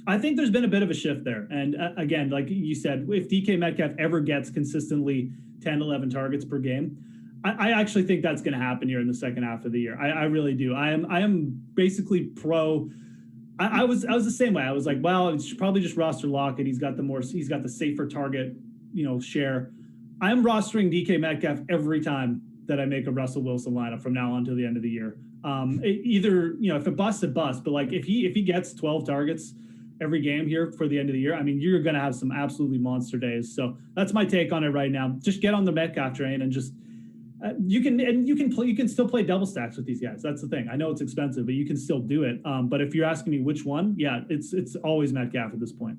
Speaker 2: I think there's been a bit of a shift there. And again, like you said, if DK Metcalf ever gets consistently 10, 11 targets per game, I actually think that's going to happen here in the second half of the year. I really do. I am basically pro. I was the same way. I was like, well, it's probably just roster Lockett. He's got the safer target, share. I'm rostering DK Metcalf every time that I make a Russell Wilson lineup from now on to the end of the year. Either, if it busts, it busts. But like if he gets 12 targets every game here for the end of the year, I mean, you're going to have some absolutely monster days. So that's my take on it right now. Just get on the Metcalf train and just you can still play double stacks with these guys. That's the thing. I know it's expensive, but you can still do it. But if you're asking me which one, yeah, it's always Metcalf at this point.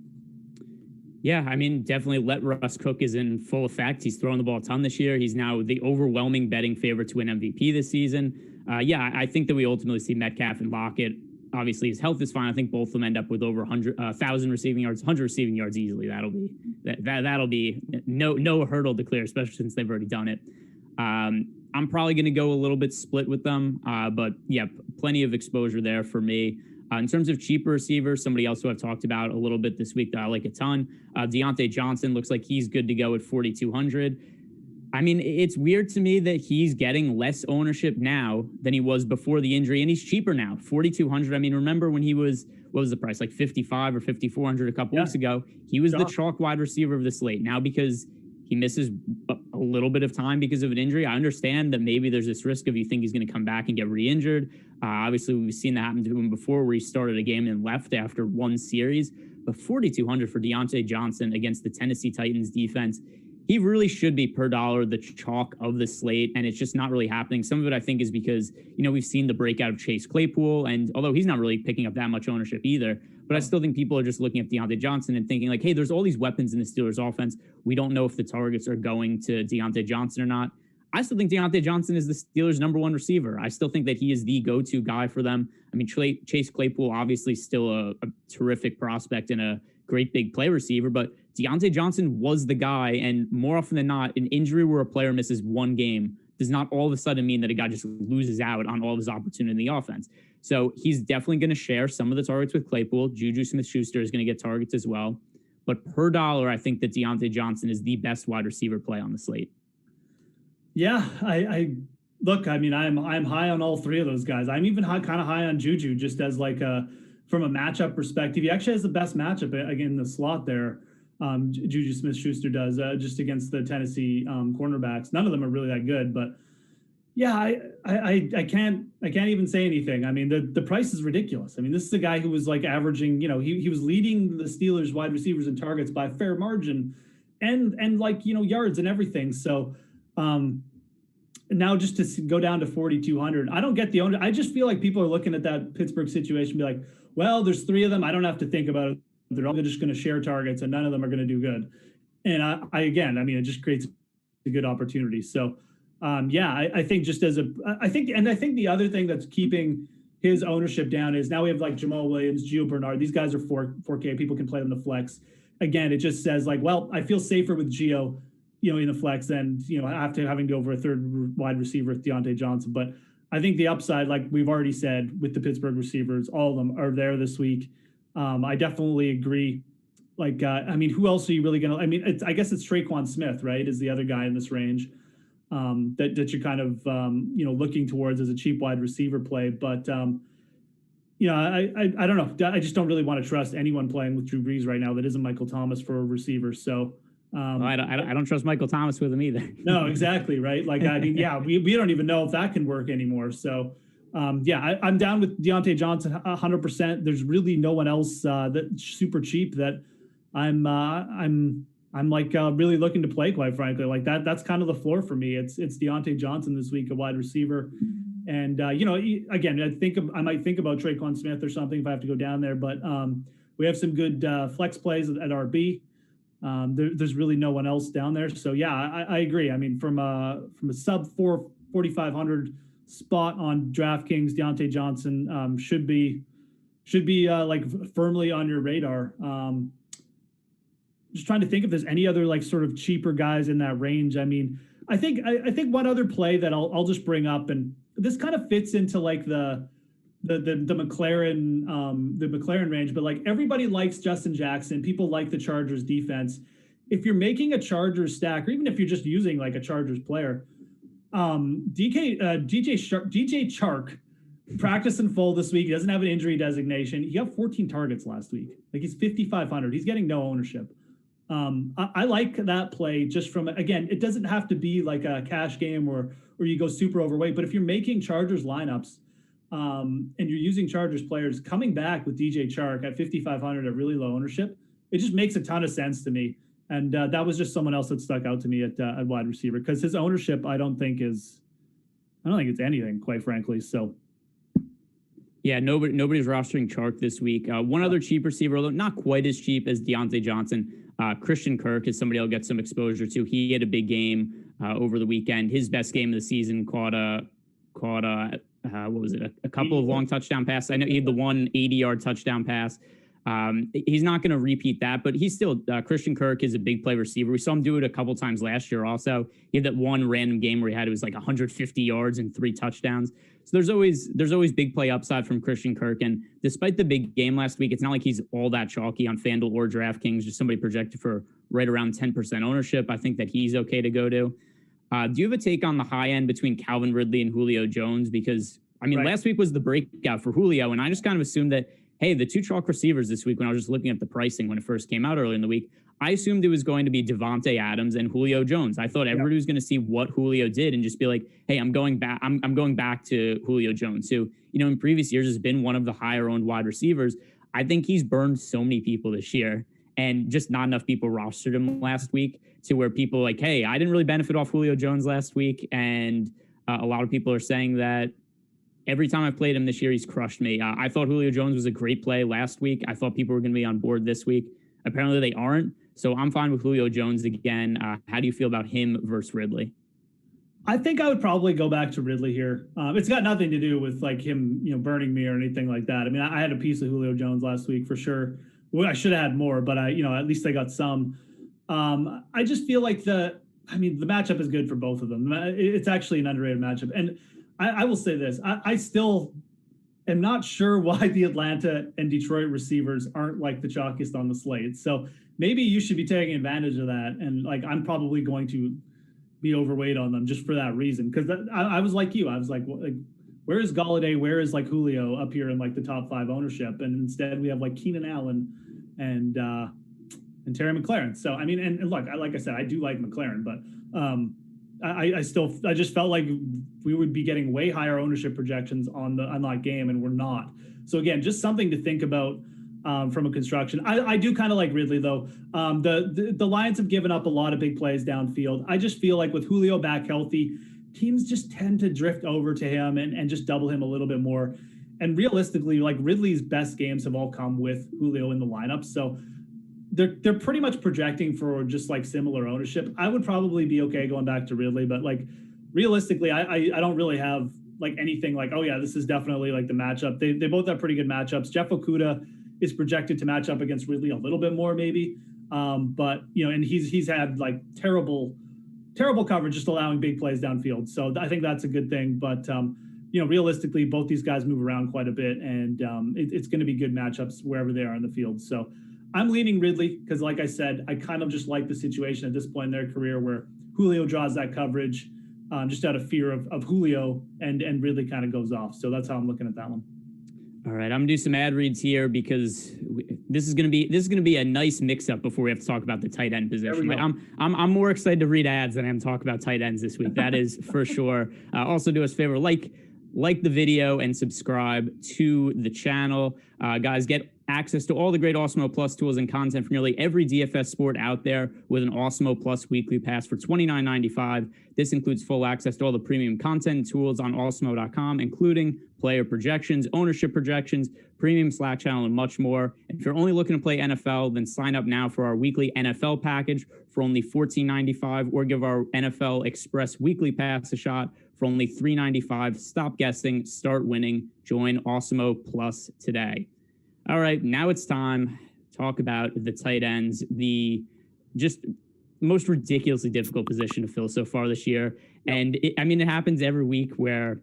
Speaker 1: Yeah, I mean, definitely let Russ cook is in full effect. He's throwing the ball a ton this year. He's now the overwhelming betting favorite to win MVP this season. I think that we ultimately see Metcalf and Lockett obviously his health is fine. I think both of them end up with over 1,000 receiving yards, 100 receiving yards easily. That'll be no hurdle to clear, especially since they've already done it. I'm probably going to go a little bit split with them, but yeah, plenty of exposure there for me. In terms of cheaper receivers, somebody else who I've talked about a little bit this week that I like a ton, Deontay Johnson looks like he's good to go at 4,200. I mean, it's weird to me that he's getting less ownership now than he was before the injury, and he's cheaper now, 4,200. I mean, remember when he was, what was the price, like 55 or 5,400 a couple weeks ago? He was the chalk wide receiver of the slate. Now, because he misses a little bit of time because of an injury, I understand that maybe there's this risk of you think he's going to come back and get re-injured. Obviously, we've seen that happen to him before where he started a game and left after one series. But 4,200 for Deontay Johnson against the Tennessee Titans defense, he really should be per dollar the chalk of the slate, and it's just not really happening. Some of it, I think, is because, we've seen the breakout of Chase Claypool, and although he's not really picking up that much ownership either, but I still think people are just looking at Deontay Johnson and thinking like, hey, there's all these weapons in the Steelers offense. We don't know if the targets are going to Deontay Johnson or not. I still think Deontay Johnson is the Steelers' number one receiver. I still think that he is the go-to guy for them. I mean, Chase Claypool, obviously still a terrific prospect and a great big play receiver, but Deontay Johnson was the guy, and more often than not, an injury where a player misses one game does not all of a sudden mean that a guy just loses out on all of his opportunity in the offense. So he's definitely going to share some of the targets with Claypool. Juju Smith-Schuster is going to get targets as well. But per dollar, I think that Deontay Johnson is the best wide receiver play on the slate.
Speaker 2: Yeah, I look, I mean, I'm high on all three of those guys. I'm even kind of high on Juju just as like from a matchup perspective. He actually has the best matchup again in the slot there. Juju Smith-Schuster does just against the Tennessee cornerbacks. None of them are really that good, but yeah, I can't even say anything. I mean, the price is ridiculous. I mean, this is a guy who was like averaging, he was leading the Steelers wide receivers and targets by a fair margin, and like yards and everything. So now just to go down to 4,200, I don't get the owner. I just feel like people are looking at that Pittsburgh situation and be like, well, there's three of them. I don't have to think about it. They're all just going to share targets and none of them are going to do good. And it just creates a good opportunity. So I think just I think the other thing that's keeping his ownership down is now we have like Jamal Williams, Gio Bernard. These guys are 4K. People can play them in the flex. Again, it just says like, well, I feel safer with Gio, in the flex than, after having to go over a third wide receiver with Deontay Johnson. But I think the upside, like we've already said, with the Pittsburgh receivers, all of them are there this week. I definitely agree. Like, who else are you really going to, I guess it's Traquan Smith, right? Is the other guy in this range that you're kind of, looking towards as a cheap wide receiver play. But, I don't know. I just don't really want to trust anyone playing with Drew Brees right now that isn't Michael Thomas for a receiver. So,
Speaker 1: I don't trust Michael Thomas with him either.
Speaker 2: No, exactly. Right. Like, we don't even know if that can work anymore. So, I'm down with Deontay Johnson 100%. There's really no one else that's super cheap that I'm like really looking to play, quite frankly. Like that's kind of the floor for me. It's Deontay Johnson this week, a wide receiver. And, again, I might think about Traquan Smith or something if I have to go down there. But we have some good flex plays at RB. There's really no one else down there. So, yeah, I agree. I mean, from a sub 4,500 spot on DraftKings, Deontay Johnson should be like firmly on your radar. Just trying to think if there's any other like sort of cheaper guys in that range. I mean, I think one other play that I'll just bring up, and this kind of fits into like the McLaren range, but like everybody likes Justin Jackson. People like the Chargers defense. If you're making a Chargers stack, or even if you're just using like a Chargers player, DJ Chark practiced in full this week. He doesn't have an injury designation. He got 14 targets last week. Like he's 5,500. He's getting no ownership. I like that play just from, again, it doesn't have to be like a cash game or you go super overweight, but if you're making Chargers lineups, and you're using Chargers players, coming back with DJ Chark at 5,500 at really low ownership, it just makes a ton of sense to me. And that was just someone else that stuck out to me at wide receiver, because his ownership, I don't think it's anything, quite frankly. So,
Speaker 1: yeah, nobody's rostering Chark this week. One other cheap receiver, although not quite as cheap as Deontay Johnson, Christian Kirk is somebody I'll get some exposure to. He had a big game over the weekend. His best game of the season caught what was it? A couple of long touchdown passes. I know he had the one 80-yard touchdown pass. He's not going to repeat that, but he's still Christian Kirk is a big play receiver. We saw him do it a couple times last year. Also, he had that one random game where it was like 150 yards and 3 touchdowns. So there's always big play upside from Christian Kirk. And despite the big game last week, it's not like he's all that chalky on FanDuel or DraftKings. Just somebody projected for right around 10% ownership. I think that he's okay to go to. Do you have a take on the high end between Calvin Ridley and Julio Jones? Because last week was the breakout for Julio, and I just kind of assumed that, hey, the 2 chalk receivers this week, when I was just looking at the pricing when it first came out earlier in the week, I assumed it was going to be Davante Adams and Julio Jones. I thought everybody was going to see what Julio did and just be like, hey, I'm going back. I'm going back to Julio Jones, who, in previous years has been one of the higher owned wide receivers. I think he's burned so many people this year, and just not enough people rostered him last week to where people like, hey, I didn't really benefit off Julio Jones last week. And a lot of people are saying that every time I've played him this year, he's crushed me. I thought Julio Jones was a great play last week. I thought people were going to be on board this week. Apparently they aren't. So I'm fine with Julio Jones again. How do you feel about him versus Ridley?
Speaker 2: I think I would probably go back to Ridley here. It's got nothing to do with like him, burning me or anything like that. I mean, I had a piece of Julio Jones last week for sure. Well, I should have had more, but at least I got some. I just feel like the matchup is good for both of them. It's actually an underrated matchup. And I will say this, I still am not sure why the Atlanta and Detroit receivers aren't like the chalkiest on the slate. So maybe you should be taking advantage of that. And like, I'm probably going to be overweight on them just for that reason. Cause I was like you, I was like, where is Galladay? Where is like Julio up here in like the top 5 ownership? And instead we have like Keenan Allen and Terry McLaurin. So, and look, like I said, I do like McLaurin, but I just felt like we would be getting way higher ownership projections on that game, and we're not. So again, just something to think about from a construction. I do kind of like Ridley though. The Lions have given up a lot of big plays downfield. I just feel like with Julio back healthy, teams just tend to drift over to him and just double him a little bit more. And realistically, like Ridley's best games have all come with Julio in the lineup. So they're pretty much projecting for just like similar ownership. I would probably be okay going back to Ridley, but like realistically, I don't really have like anything like, oh yeah, this is definitely like the matchup. They both have pretty good matchups. Jeff Okudah is projected to match up against Ridley a little bit more maybe. But and he's had like terrible coverage, just allowing big plays downfield. So I think that's a good thing. But realistically, both these guys move around quite a bit, and it's going to be good matchups wherever they are in the field. So I'm leaning Ridley because, like I said, I kind of just like the situation at this point in their career where Julio draws that coverage just out of fear of Julio, and Ridley kind of goes off. So that's how I'm looking at that one.
Speaker 1: All right, I'm gonna do some ad reads here because this is gonna be a nice mix-up before we have to talk about the tight end position. Like, I'm more excited to read ads than I am talk about tight ends this week. That is for sure. Also, do us a favor, like the video and subscribe to the channel. Guys, get access to all the great Awesemo Plus tools and content from nearly every DFS sport out there with an Awesemo Plus weekly pass for $29.95. This includes full access to all the premium content and tools on awesemo.com, including player projections, ownership projections, premium Slack channel, and much more. And if you're only looking to play NFL, then sign up now for our weekly NFL package for only $14.95, or give our NFL Express weekly pass a shot for only $3.95. Stop guessing, start winning. Join Awesemo Plus today. All right, now it's time to talk about the tight ends, the just most ridiculously difficult position to fill so far this year. And it happens every week where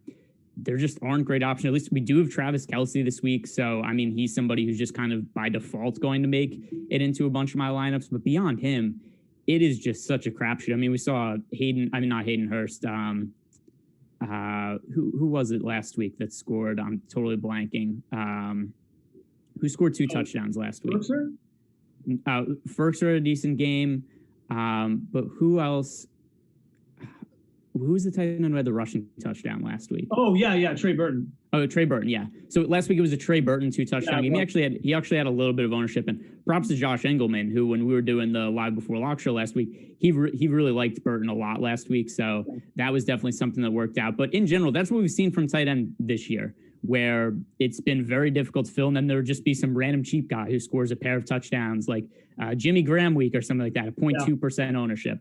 Speaker 1: there just aren't great options. At least we do have Travis Kelce this week. So, he's somebody who's just kind of by default going to make it into a bunch of my lineups. But beyond him, it is just such a crapshoot. We saw not Hayden Hurst. Who was it last week that scored? I'm totally blanking. Who scored 2 touchdowns last week? Firkser had a decent game. But who else? Who was the tight end who had the rushing touchdown last week?
Speaker 2: Oh, yeah, Trey Burton.
Speaker 1: Oh, Trey Burton, yeah. So last week it was a Trey Burton 2 touchdown game. He actually had a little bit of ownership, and props to Josh Engelman, who when we were doing the Live Before Lock show last week, he really liked Burton a lot last week. So that was definitely something that worked out. But in general, that's what we've seen from tight end this year, where it's been very difficult to fill, and then there would just be some random cheap guy who scores a pair of touchdowns, like Jimmy Graham week or something like that, a 0.2% ownership.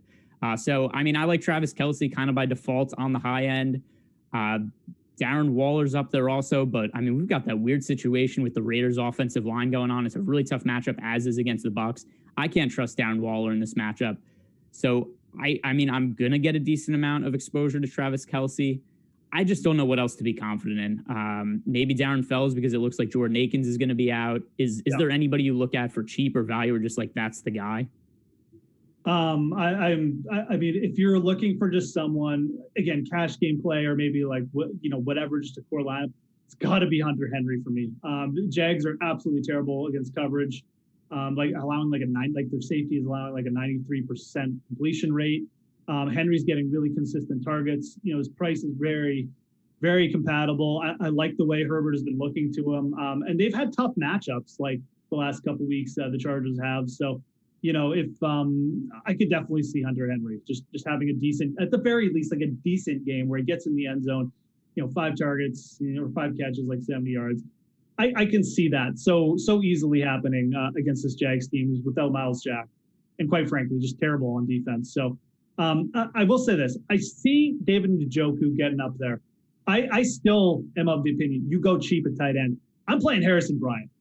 Speaker 1: So I like Travis Kelce kind of by default on the high end. Darren Waller's up there also, but I mean, we've got that weird situation with the Raiders offensive line going on. It's a really tough matchup, as is against the Bucs. I can't trust Darren Waller in this matchup. So I mean, I'm going to get a decent amount of exposure to Travis Kelce. I just don't know what else to be confident in. Maybe Darren Fells, because it looks like Jordan Akins is going to be out. Is there anybody you look at for cheap or value, or just like that's the guy?
Speaker 2: I mean, if you're looking for just someone, again, cash game play, or maybe like whatever, just a core lineup, it's got to be Hunter Henry for me. The Jags are absolutely terrible against coverage, like allowing like their safety is allowing like a 93% completion rate. Henry's getting really consistent targets. His price is very, very compatible. I like the way Herbert has been looking to him. And they've had tough matchups like the last couple of weeks, the Chargers have. So, if I could definitely see Hunter Henry just having a decent, at the very least, like a decent game where he gets in the end zone, 5 targets, or 5 catches, like 70 yards. I can see that so easily happening against this Jags team without Miles Jack, and quite frankly, just terrible on defense. So I will say this: I see David Njoku getting up there. I still am of the opinion you go cheap at tight end. I'm playing Harrison Bryant.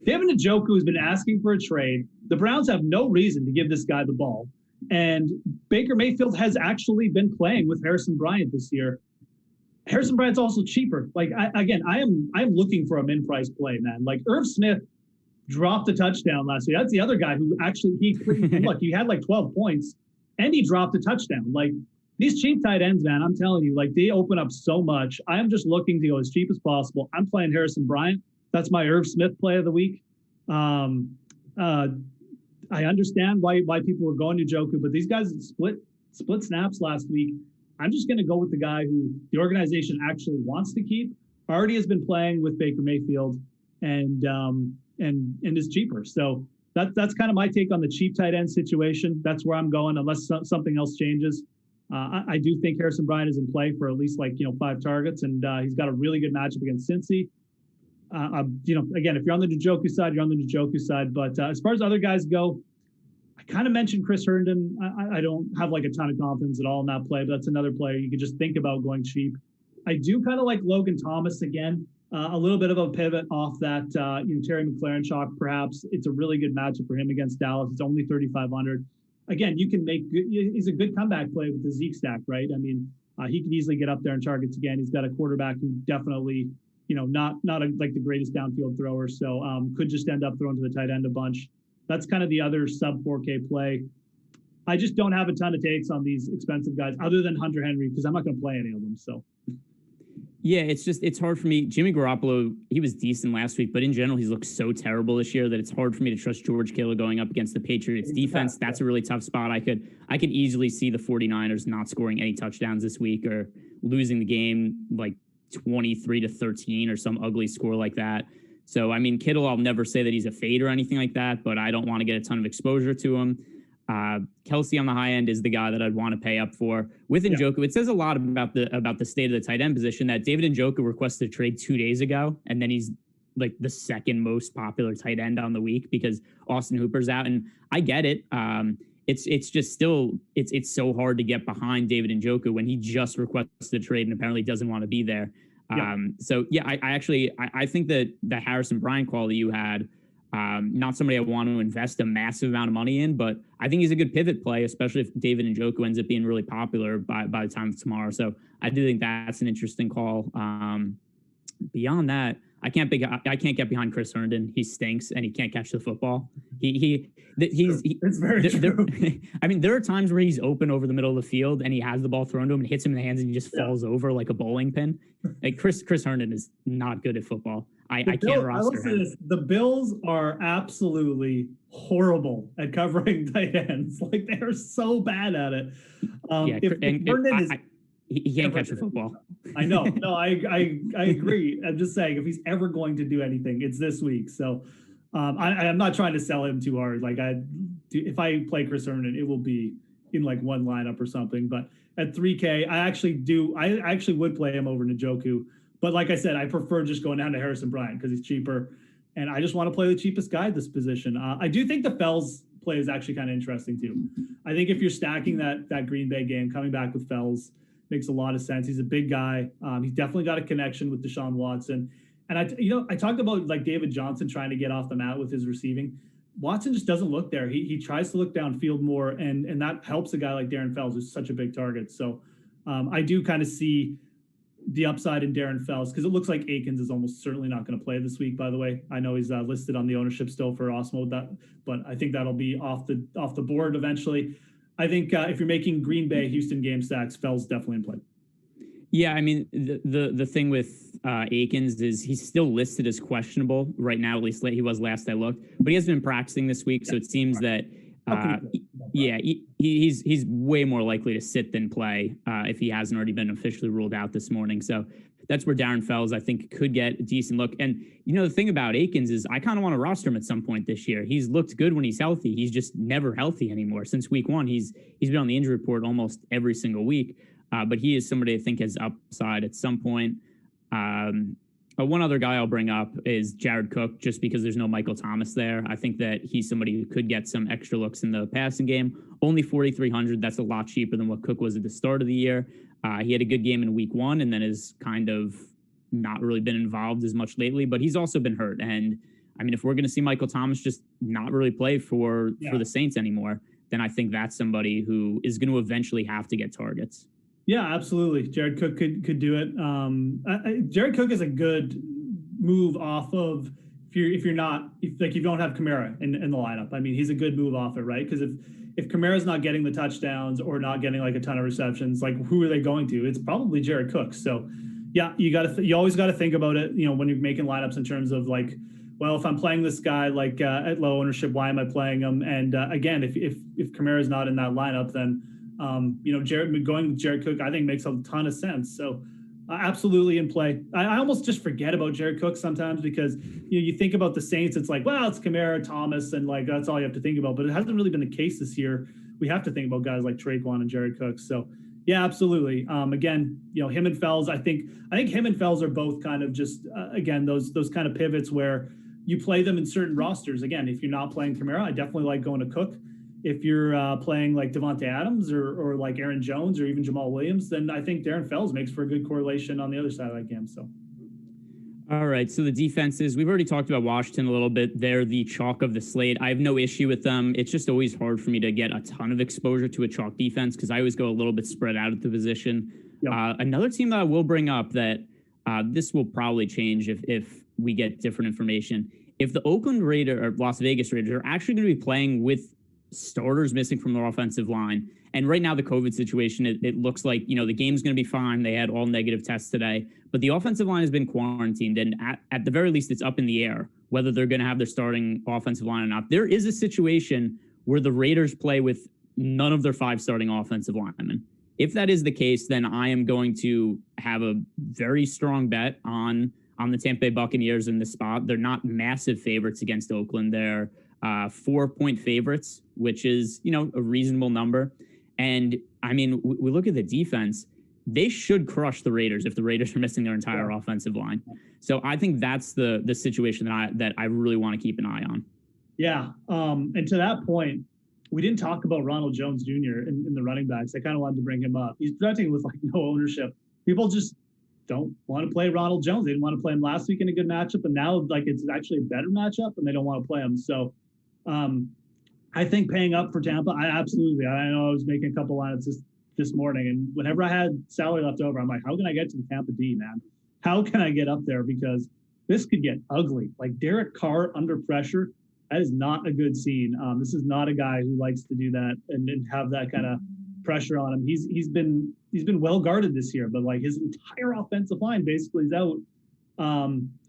Speaker 2: David Njoku has been asking for a trade. The Browns have no reason to give this guy the ball. And Baker Mayfield has actually been playing with Harrison Bryant this year. Harrison Bryant's also cheaper. Like, I am looking for a min-price play, man. Like, Irv Smith dropped a touchdown last week. That's the other guy who actually, he had like 12 points, and he dropped a touchdown. Like, these cheap tight ends, man, I'm telling you, like, they open up so much. I am just looking to go as cheap as possible. I'm playing Harrison Bryant. That's my Irv Smith play of the week. I understand why people were going to Njoku, but these guys split snaps last week. I'm just going to go with the guy who the organization actually wants to keep, already has been playing with Baker Mayfield, and is cheaper. So that's kind of my take on the cheap tight end situation. That's where I'm going, unless something else changes. I do think Harrison Bryant is in play for at least 5 targets, and he's got a really good matchup against Cincy. Again, if you're on the Njoku side, you're on the Njoku side. But as far as other guys go, I kind of mentioned Chris Herndon. I don't have like a ton of confidence at all in that play, but that's another player you could just think about going cheap. I do kind of like Logan Thomas again, a little bit of a pivot off that, Terry McLaurin chalk, perhaps. It's a really good matchup for him against Dallas. It's only 3,500. Again, he's a good comeback play with the Zeke stack, right? I mean, he could easily get up there in targets again. He's got a quarterback who definitely, not like the greatest downfield thrower. So could just end up throwing to the tight end a bunch. That's kind of the other sub 4K play. I just don't have a ton of takes on these expensive guys other than Hunter Henry, because I'm not going to play any of them. So.
Speaker 1: Yeah, it's hard for me. Jimmy Garoppolo, he was decent last week, but in general, he's looked so terrible this year that it's hard for me to trust George Kittle going up against the Patriots defense. That's a really tough spot. I could easily see the 49ers not scoring any touchdowns this week, or losing the game like 23-13 or some ugly score like that. So, I mean, Kittle, I'll never say that he's a fade or anything like that, but I don't want to get a ton of exposure to him. Kelce on the high end is the guy that I'd want to pay up for. With Njoku, it says a lot about the state of the tight end position that David Njoku requested a trade 2 days ago, and then he's like the second most popular tight end on the week because Austin Hooper's out. And I get it. It's just still it's so hard to get behind David Njoku when he just requested a trade and apparently doesn't want to be there. I think that the Harrison Bryant call that you had, not somebody I want to invest a massive amount of money in, but I think he's a good pivot play, especially if David Njoku ends up being really popular by the time of tomorrow. So I do think that's an interesting call. Beyond that, I can't get behind Chris Herndon. He stinks and he can't catch the football. It's very true. I mean, there are times where he's open over the middle of the field and he has the ball thrown to him and hits him in the hands and he just falls over like a bowling pin. Like Chris Herndon is not good at football. I can't roster him.
Speaker 2: The Bills are absolutely horrible at covering tight ends. Like, they're so bad at it.
Speaker 1: He can't catch the football.
Speaker 2: I know. No, I agree. I'm just saying, if he's ever going to do anything, it's this week. So I'm not trying to sell him too hard. Like, if I play Chris Herndon, it will be in like one lineup or something. But at 3K, I actually would play him over Njoku. But like I said, I prefer just going down to Harrison Bryant because he's cheaper. And I just want to play the cheapest guy at this position. I do think the Fells play is actually kind of interesting too. I think if you're stacking that Green Bay game, coming back with Fells, makes a lot of sense. He's a big guy. He's definitely got a connection with Deshaun Watson. And I talked about like David Johnson trying to get off the mat with his receiving. Watson just doesn't look there. He tries to look downfield more, and that helps a guy like Darren Fells, who's such a big target. So I do kind of see the upside in Darren Fells, because it looks like Akins is almost certainly not going to play this week, by the way. I know he's listed on the ownership still for Awesemo, but I think that'll be off the board eventually. I think if you're making Green Bay Houston game stacks, Fells definitely in play.
Speaker 1: Yeah, I mean, the thing with Akins is he's still listed as questionable right now, at least he was last I looked, but he has been practicing this week, so it seems that he's way more likely to sit than play if he hasn't already been officially ruled out this morning. So that's where Darren Fells, I think, could get a decent look. And, the thing about Akins is I kind of want to roster him at some point this year. He's looked good when he's healthy. He's just never healthy anymore. Since week one, he's been on the injury report almost every single week. But he is somebody I think has upside at some point. One other guy I'll bring up is Jared Cook, just because there's no Michael Thomas there. I think that he's somebody who could get some extra looks in the passing game. Only 4,300. That's a lot cheaper than what Cook was at the start of the year. He had a good game in week one and then has kind of not really been involved as much lately, but he's also been hurt. And I mean, if we're going to see Michael Thomas just not really play for the Saints anymore, then I think that's somebody who is going to eventually have to get targets.
Speaker 2: Yeah, absolutely. Jared Cook could do it. Jared Cook is a good move off of if you don't have Kamara in the lineup. I mean, he's a good move off it, right? Because if Kamara's not getting the touchdowns or not getting like a ton of receptions, like who are they going to? It's probably Jared Cook. So yeah, you always got to think about it, when you're making lineups in terms of like, well, if I'm playing this guy like at low ownership, why am I playing him? And again, if Kamara's not in that lineup, then going with Jared Cook, I think makes a ton of sense. So absolutely in play. I almost just forget about Jared Cook sometimes because, you think about the Saints, it's like, well, it's Kamara, Thomas, and like, that's all you have to think about. But it hasn't really been the case this year. We have to think about guys like Traquan and Jared Cook. So yeah, absolutely. Again, him and Fells, I think him and Fells are both kind of just, again, those kind of pivots where you play them in certain rosters. Again, if you're not playing Kamara, I definitely like going to Cook. If you're playing like Davante Adams or like Aaron Jones or even Jamal Williams, then I think Darren Fells makes for a good correlation on the other side of that game. So,
Speaker 1: all right. So the defenses, we've already talked about Washington a little bit. They're the chalk of the slate. I have no issue with them. It's just always hard for me to get a ton of exposure to a chalk defense because I always go a little bit spread out at the position. Yep. Another team that I will bring up that this will probably change if we get different information. If the Oakland Raiders or Las Vegas Raiders are actually going to be playing with starters missing from their offensive line. And right now, the COVID situation, it looks like, the game's going to be fine. They had all negative tests today, but the offensive line has been quarantined. And at the very least, it's up in the air whether they're going to have their starting offensive line or not. There is a situation where the Raiders play with none of their 5 starting offensive linemen. If that is the case, then I am going to have a very strong bet on the Tampa Bay Buccaneers in this spot. They're not massive favorites against Oakland. They're 4-point favorites, which is, a reasonable number. And I mean, we look at the defense, they should crush the Raiders if the Raiders are missing their entire offensive line. So I think that's the situation that I really want to keep an eye on. Yeah.
Speaker 2: And to that point, we didn't talk about Ronald Jones Jr. in the running backs. I kind of wanted to bring him up. He's projecting with like no ownership. People just don't want to play Ronald Jones. They didn't want to play him last week in a good matchup, and now like it's actually a better matchup, and they don't want to play him. So I think paying up for Tampa, I know I was making a couple lineups this morning, and whenever I had salary left over, I'm like, how can I get to the Tampa D, man? How can I get up there? Because this could get ugly. Like Derek Carr under pressure, that is not a good scene. This is not a guy who likes to do that and have that kind of pressure on him. He's been well guarded this year, but like his entire offensive line basically is out.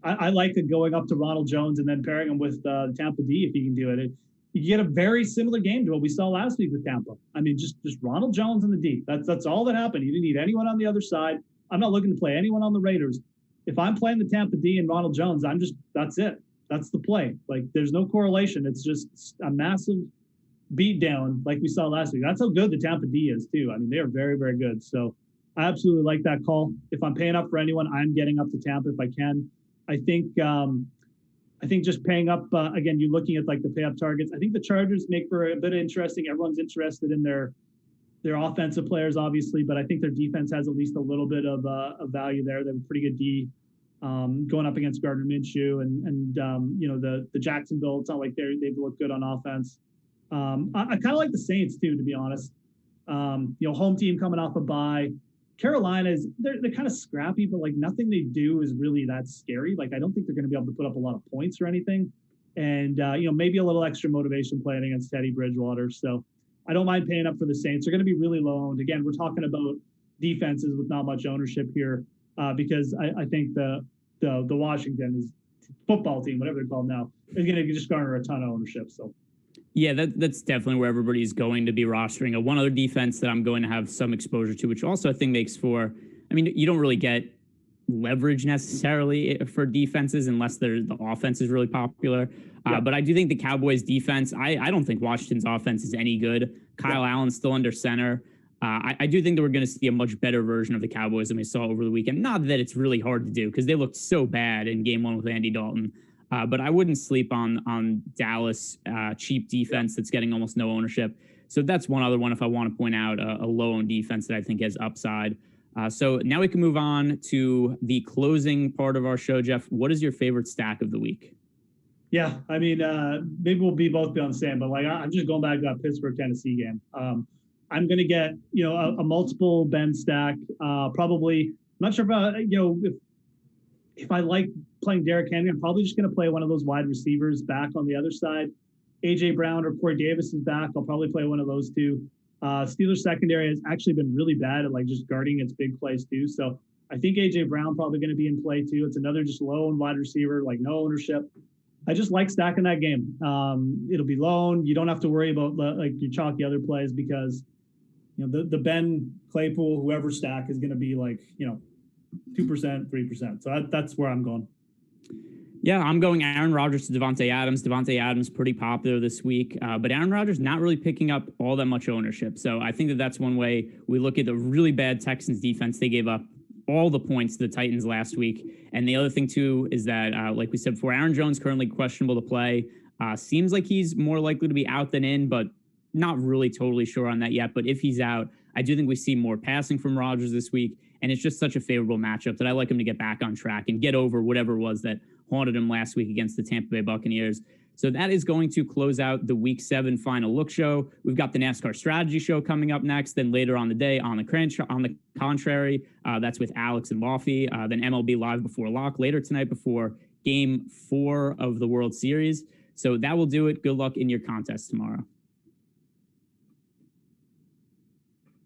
Speaker 2: I like it going up to Ronald Jones and then pairing him with Tampa D if he can do it. You get a very similar game to what we saw last week with Tampa. I mean, just Ronald Jones in the D. That's all that happened. You didn't need anyone on the other side. I'm not looking to play anyone on the Raiders. If I'm playing the Tampa D and Ronald Jones, that's it. That's the play. Like there's no correlation. It's just a massive beat down like we saw last week. That's how good the Tampa D is too. I mean, they are very, very good. So I absolutely like that call. If I'm paying up for anyone, I'm getting up to Tampa if I can. I think just paying up, again, you're looking at like the pay up targets. I think the Chargers make for a bit of interesting. Everyone's interested in their their offensive players, obviously, but I think their defense has at least a little bit of value there. They have a pretty good D going up against Gardner Minshew and the Jacksonville. It's not like they've looked good on offense. I kind of like the Saints too, to be honest. Home team coming off a bye. Carolina they're kind of scrappy, but like nothing they do is really that scary. Like I don't think they're going to be able to put up a lot of points or anything. And maybe a little extra motivation playing against Teddy Bridgewater. So I don't mind paying up for the Saints. They're going to be really low owned. Again, we're talking about defenses with not much ownership here because I think the Washington football team, whatever they're called now, is going to just garner a ton of ownership. So.
Speaker 1: Yeah, that's definitely where everybody's going to be rostering. One other defense that I'm going to have some exposure to, which also I think makes for, you don't really get leverage necessarily for defenses unless the offense is really popular. Yeah. But I do think the Cowboys defense, I don't think Washington's offense is any good. Kyle Allen's still under center. I do think that we're going to see a much better version of the Cowboys than we saw over the weekend. Not that it's really hard to do because they looked so bad in game 1 with Andy Dalton. But I wouldn't sleep on Dallas cheap defense that's getting almost no ownership. So that's one other one if I want to point out a low-owned defense that I think has upside. So now we can move on to the closing part of our show. Jeff, what is your favorite stack of the week?
Speaker 2: Yeah, maybe we'll both be on the same, but I'm just going back to that Pittsburgh-Tennessee game. I'm going to get, a multiple Ben stack. Probably, I'm not sure about, if I like playing Derrick Henry, I'm probably just going to play one of those wide receivers back on the other side. A.J. Brown or Corey Davis is back. I'll probably play one of those two. Steelers secondary has actually been really bad at just guarding its big plays too. So I think A.J. Brown probably going to be in play too. It's another just low and wide receiver, no ownership. I just like stacking that game. It'll be low. You don't have to worry about your chalky other plays because, the Ben Claypool, whoever stack is going to be 2%, 3%. So that's where I'm going.
Speaker 1: Yeah, I'm going Aaron Rodgers to Davante Adams. Davante Adams pretty popular this week, but Aaron Rodgers not really picking up all that much ownership. So I think that's one way we look at the really bad Texans defense. They gave up all the points to the Titans last week. And the other thing, too, is that, like we said before, Aaron Jones currently questionable to play. Seems like he's more likely to be out than in, but not really totally sure on that yet. But if he's out, I do think we see more passing from Rodgers this week. And it's just such a favorable matchup that I like him to get back on track and get over whatever it was that haunted him last week against the Tampa Bay Buccaneers. So that is going to close out the Week 7 Final Look show. We've got the NASCAR Strategy Show coming up next. Then later on the day, on the contrary, that's with Alex and Lofty. Then MLB Live Before Lock later tonight before Game 4 of the World Series. So that will do it. Good luck in your contest tomorrow.